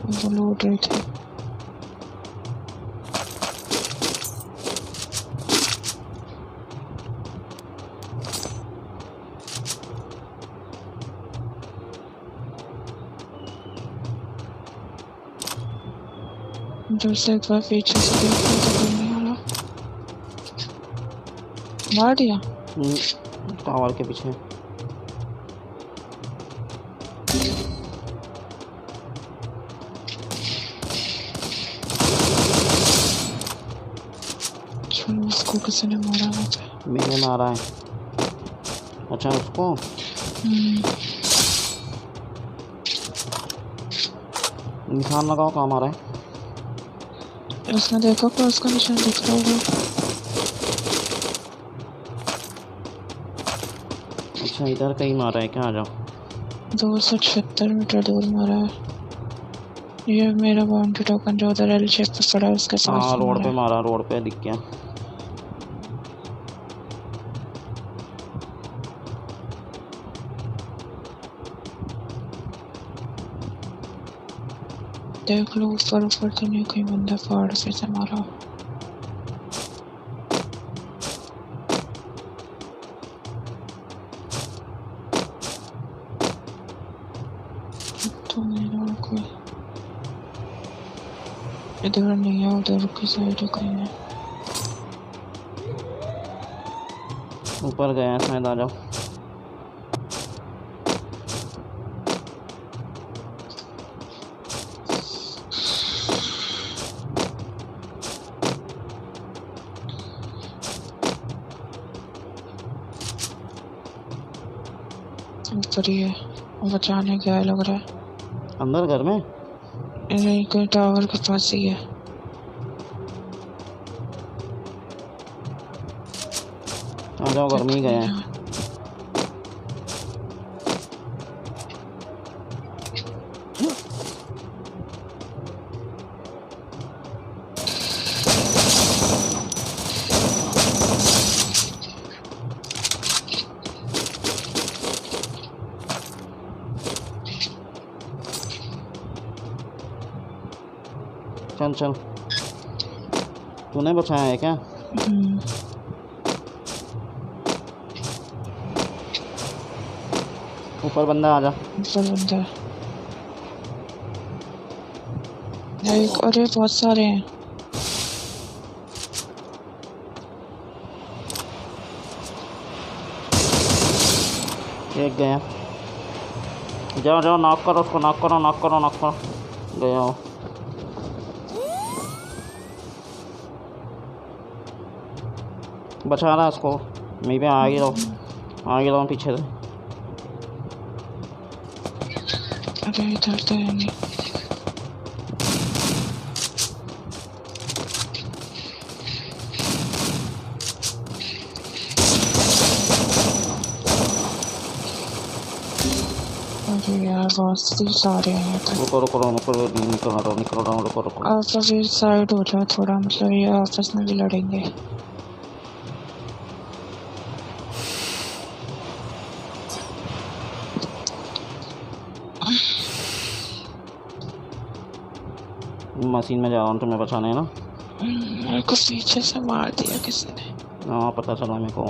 वो लूट रही थी। दूसरे एक बार पीछे से देखा तो कोई नहीं आ रहा। मार दिया टावर के पीछे। चलो, उसको किसी ने मारा हुआ था। मैंने मारा है। अच्छा, उसको निशान लगाओ, कहाँ मारा है? उसने देखा क्रॉस का निशान दिख रहा होगा। अच्छा, इधर कहीं मारा है क्या? आ जाओ। 276 मीटर दूर मारा है। ये मेरा बाउंड्री टोकन जो उधर एल शेप पे पड़ा है उसके साथ। हाँ, रोड पे मारा, रोड पे दिख गया। देख लो ऊपर ऊपर तो नहीं, कोई बंदा पहाड़ पे से मारा। तो मेरा कोई इधर नहीं है, उधर की साइड कहीं है। ऊपर गया है शायद, आ जाओ। ऊपर ही है, बचाने गया लग रहा है। अंदर घर में नहीं, कोई टावर के पास ही है। आ जाओ, घर में ही गए हैं। चल चल, तूने बचाया है क्या? ऊपर बंदा, आ जा। ऊपर बंदा है। अरे बहुत सारे हैं। एक गया। जाओ जाओ, नॉक करो उसको, नॉक करो, नॉक करो, नॉक करो। गया हो। बचा रहा है उसको। मैं भी आ ही रहा हूँ पीछे से। अरे इधर तो है नहीं। अरे यार बहुत ही सारे हैं। रुको रुको रुको, निकल रहा हूँ, रुको रुको। आप अभी साइड हो जाओ थोड़ा, मतलब ये आपस में भी लड़ेंगे। मशीन में जा रहा हूँ तुम्हें बचाने ना। मेरे को पीछे से मार दिया किसी ने। हाँ पता चला मेरे को।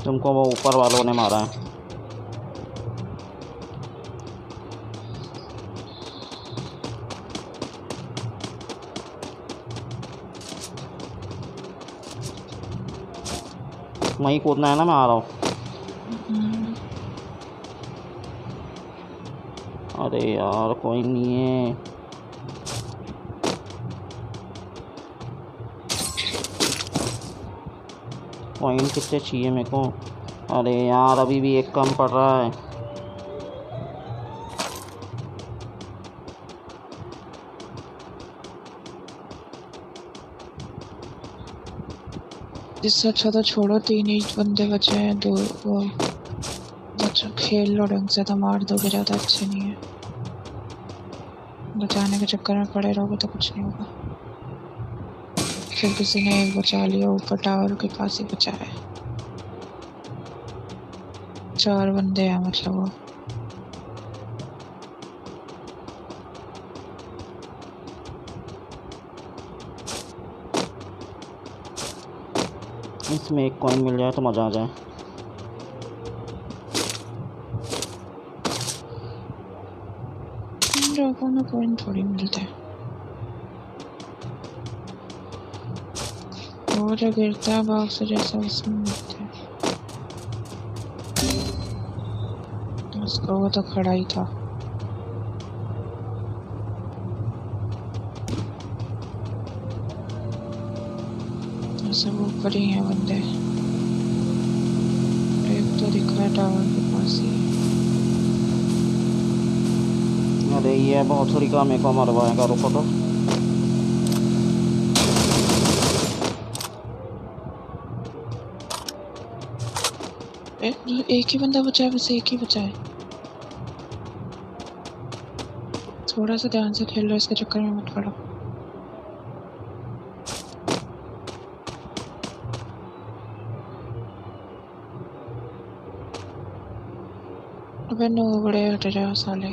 तुमको वो ऊपर वालों ने मारा है। वहीं कूदना है ना, मैं आ रहा हूँ। अरे यार कोई नहीं है। पॉइंट कितने चाहिए मेरे को? अरे यार अभी भी एक कम पड़ रहा है। इससे अच्छा तो छोड़ो, 3 ही बंदे बचे हैं। 2 वो बच्चों खेल लो ढंग से, तो मार दोगे, ज़्यादा अच्छे नहीं है। बचाने के चक्कर में पड़े रहोगे तो कुछ नहीं होगा। फिर किसी ने एक बचा लिया, ऊपर टावर के पास ही बचा है। 4 बंदे हैं मतलब वो। इसमें एक कॉइन मिल जाए तो मज़ा आ जाए। ड्रैगन में कॉइन थोड़ी मिलते हैं। वो जो गिरता है बाग से जैसा, उसमें मिलते हैं। उसका वो तो खड़ा ही था। सब ऊपर ही हैं बंदे। एक तो दिख रहा है टावर के पास ही। अरे ये बहुत थोड़ी काम मेरे को मरवाएगा, रुको तो। एक ही बंदा बचा है, बस एक ही बचा है। थोड़ा सा ध्यान से खेल लो, इसके चक्कर में मत पड़ो। अबे नो बड़े हट जाओ साले।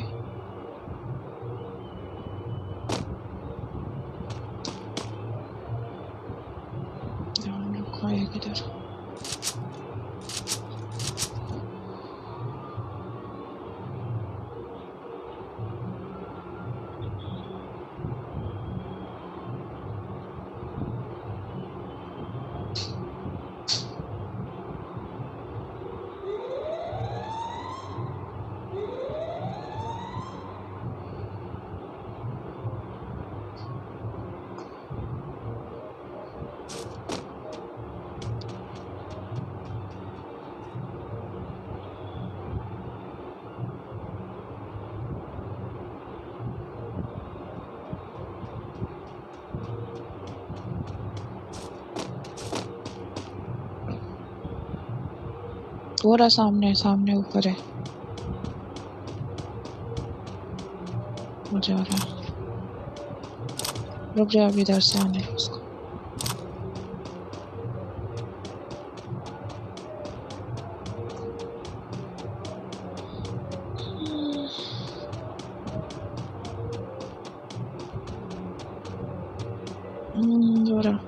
ध्यान रखो एक इधर। पूरा सामने सामने ऊपर है, वो जा रहा है। रुक जा, अभी इधर से आने दो उसको। हो रहा।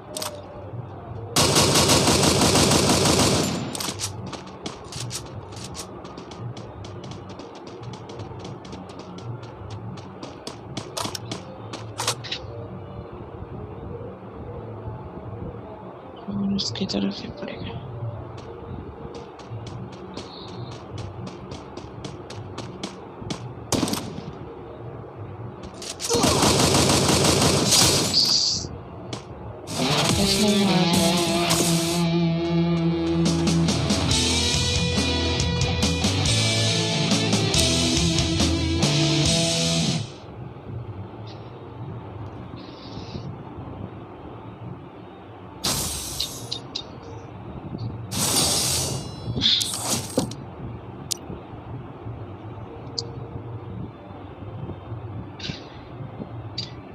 उसकी तरफ ही पड़ेगा। इसने मार दिया।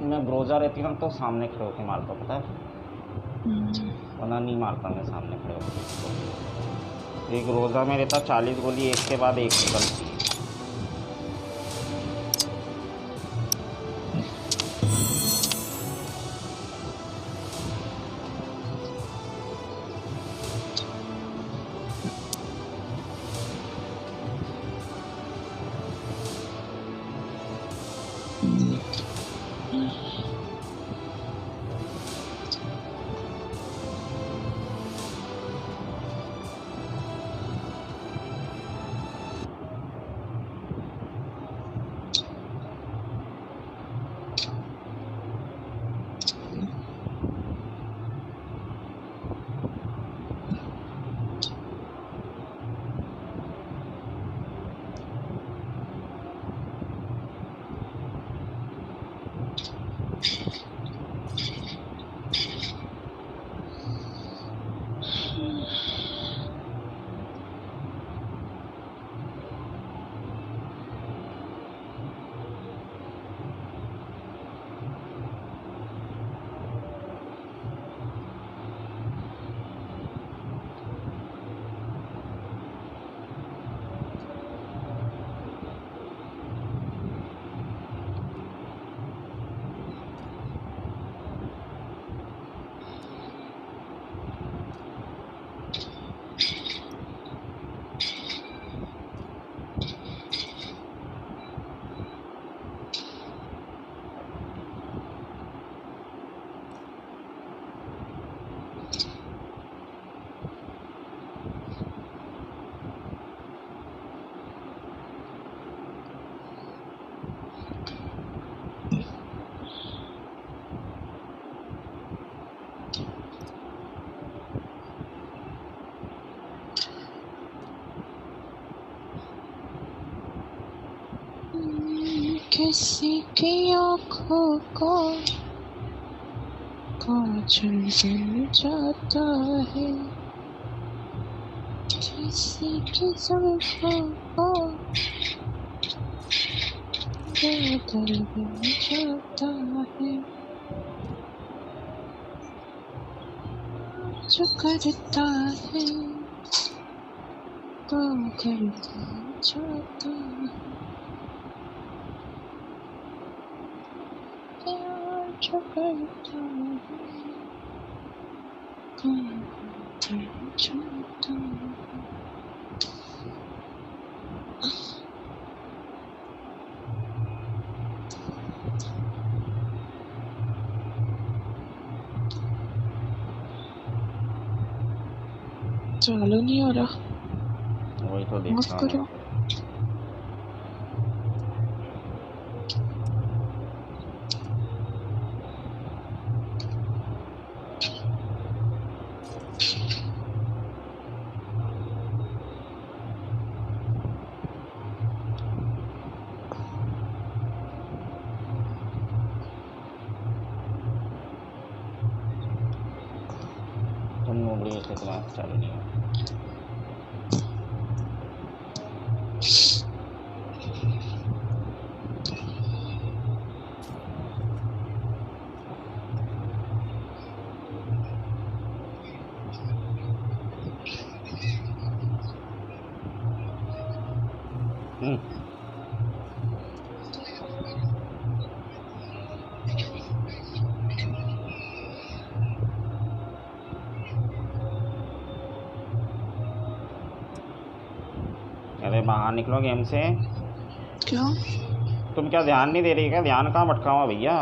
मैं ब्रोजा रहती ना तो सामने खड़े होकर मारता, पता है, वरना नहीं मारता मैं सामने खड़े होकर। एक रोज़ा में रहता 40 गोली एक के बाद एक निकलती। किसी की आँखों को काजल बन जाता है, किसी की जुल्फों को बादल बन जाता है, जो करता है पागल बन जाता है, प्यार जो करता है पागल बन जाता है। चालू नहीं हो रहा, वही तो माफ देखा करो। तुम नोबड़ी ऐसे क्लास चालू नहीं हो। अरे बाहर निकलो गेम से। क्यों? तुम क्या ध्यान नहीं दे रही क्या? ध्यान कहाँ भटका हुआ भैया?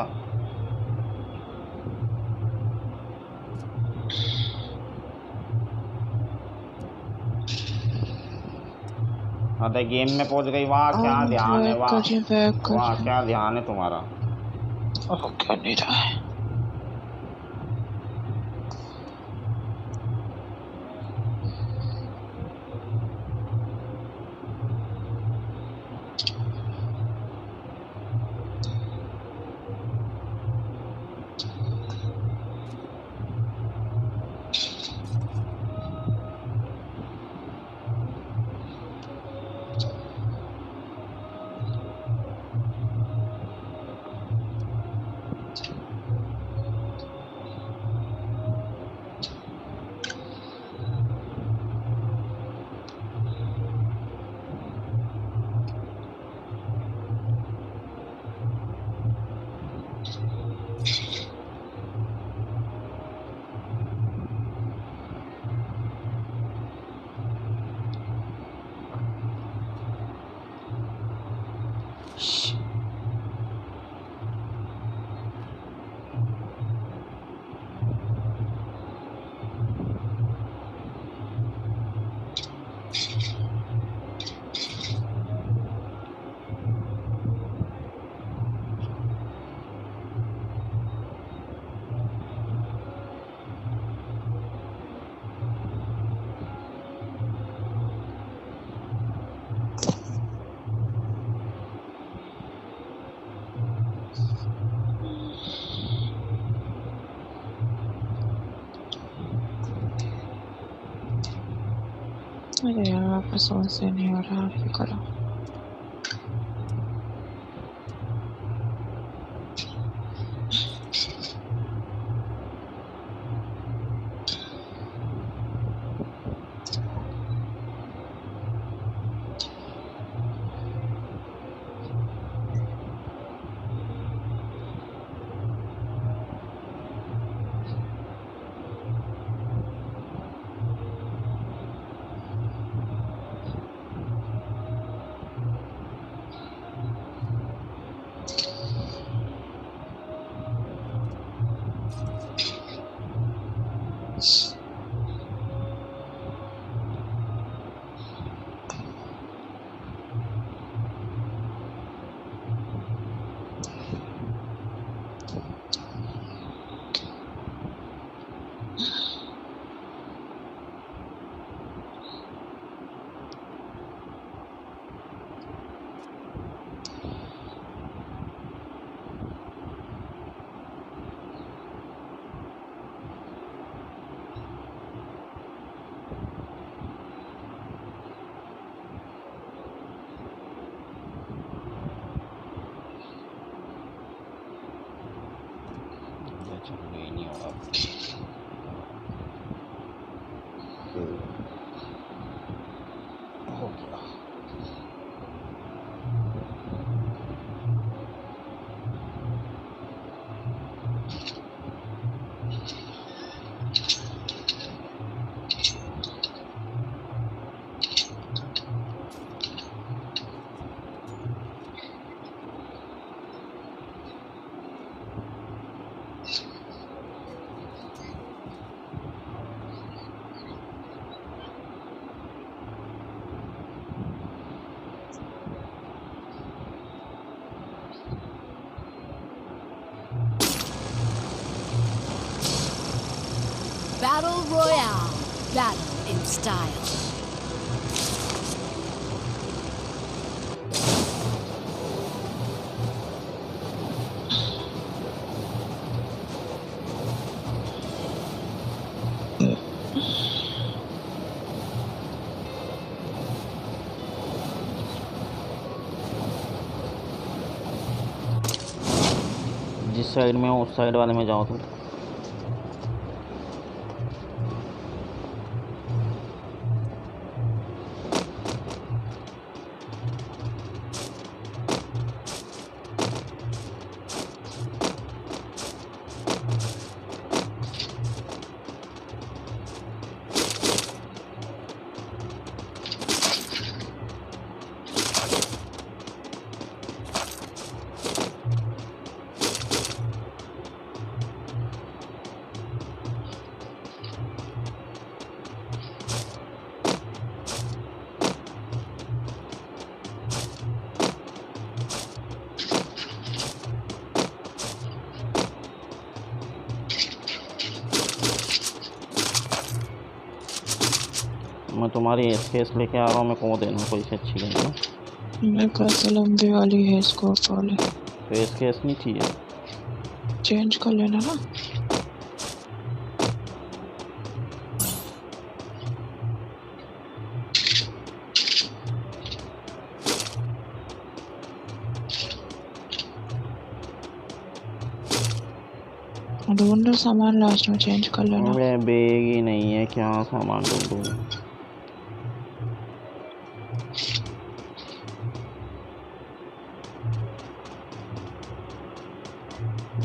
हाँ तो गेम में पहुंच गई, वहाँ क्या ध्यान है? वहाँ वहाँ क्या ध्यान है तुम्हारा? क्या नहीं रहा है। अरे यार वापस ऑन से नहीं हो रहा, आप ही करो। चालू ही नहीं हो रहा। हो गया। Battle Royale. Battle in style. जिस साइड में हो उस साइड वाले में जाओ तुम। मैं तुम्हारी एसकेएस लेके आ रहा हूँ, मैं को देना कोई से अच्छी नहीं ना। मेरे पास लंबी वाली है, स्कोप वाली। तो एसकेएस नहीं चाहिए? चेंज कर लेना ना। ढूंढो सामान, लास्ट में चेंज कर लेना। अरे बैग ही नहीं है, क्या सामान ढूंढूं?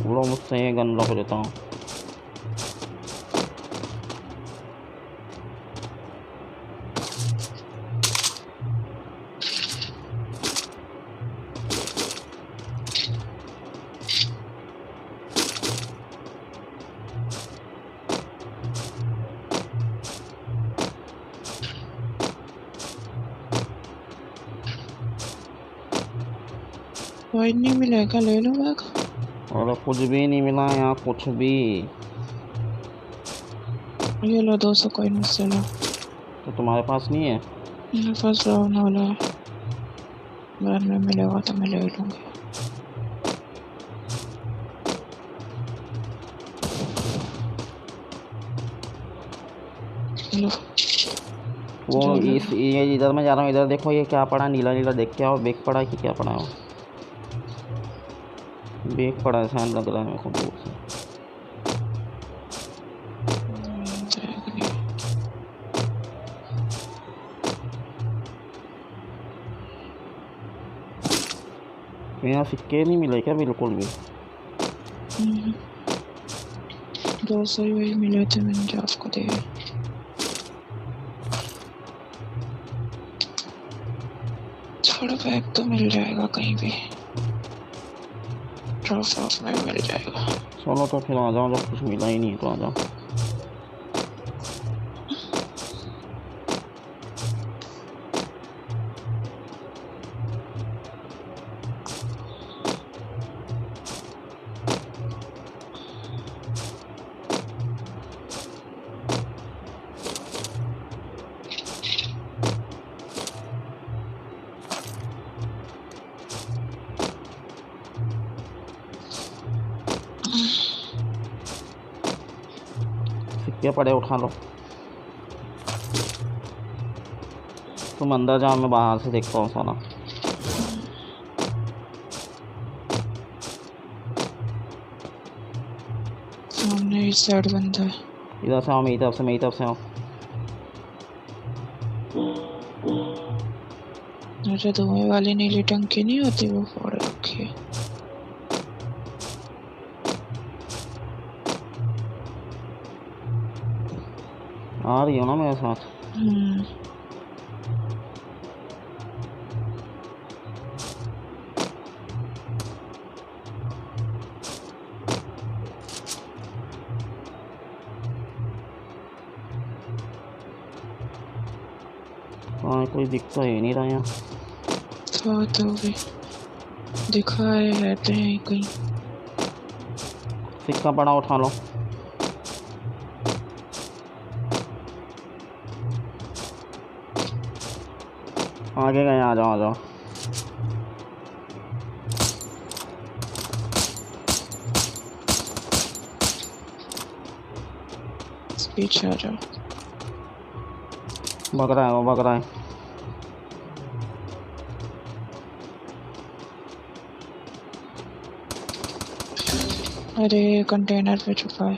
बोलो मुझसे ये गन रख देता हूँ। कोई नहीं मिलेगा, ले लो बैग। और कुछ भी नहीं मिला यहाँ, कुछ भी। ये लो 200 कोई मुझसे लो। तो तुम्हारे पास नहीं है? मेरे पास राउंड वाला है, बाद में मिलेगा तो मैं ले लूँगी। लो वो इस ये इधर मैं जा रहा हूँ, इधर देखो ये क्या पड़ा, नीला नीला देख के आओ। बैग पड़ा है कि क्या पड़ा है? बैग पड़ा है, शायद लग रहा है मेरे को दूर से। यहाँ सिक्के नहीं मिले क्या बिल्कुल भी? 200 ही मिले थे, मैंने जो आपको दिए। थोड़ा बैग तो मिल जाएगा कहीं भी, ड्रॉप ऑफ में मिल जाएगा। चलो तो फिर आ जाओ, जब कुछ मिला ही नहीं तो आ जाओ। सिक्के पड़े, उठा लो। तुम अंदर जाओ, मैं बाहर से देखता हूँ सारा। इस साइड बंदा है। इधर से आओ, मेरी तरफ से, मेरी तरफ से आओ। अरे धुएं वाली नीली टंकी नहीं होती, वो फोड़ रखी है। आ रही हो ना मेरे साथ? हाँ, कोई दिखता ही नहीं रहा यहाँ। बात हो गई, दिखाए है तो यहीं कहीं। सिक्का बड़ा उठा लो। आगे गए, आ जाओ आ जाओ। पीछे आ जाओ। भग रहा है, वो भग रहा है। अरे कंटेनर पे छुपा है।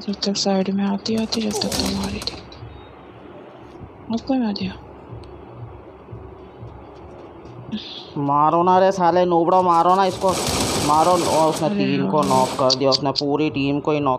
जब तक साइड में आती जब तक तो मारी थी। आपको मार दिया। मारो ना रे साले नूबड़ो, मारो ना इसको, मारो। और उसने अरे 3 को यार। नॉक कर दिया, उसने पूरी टीम को ही नॉक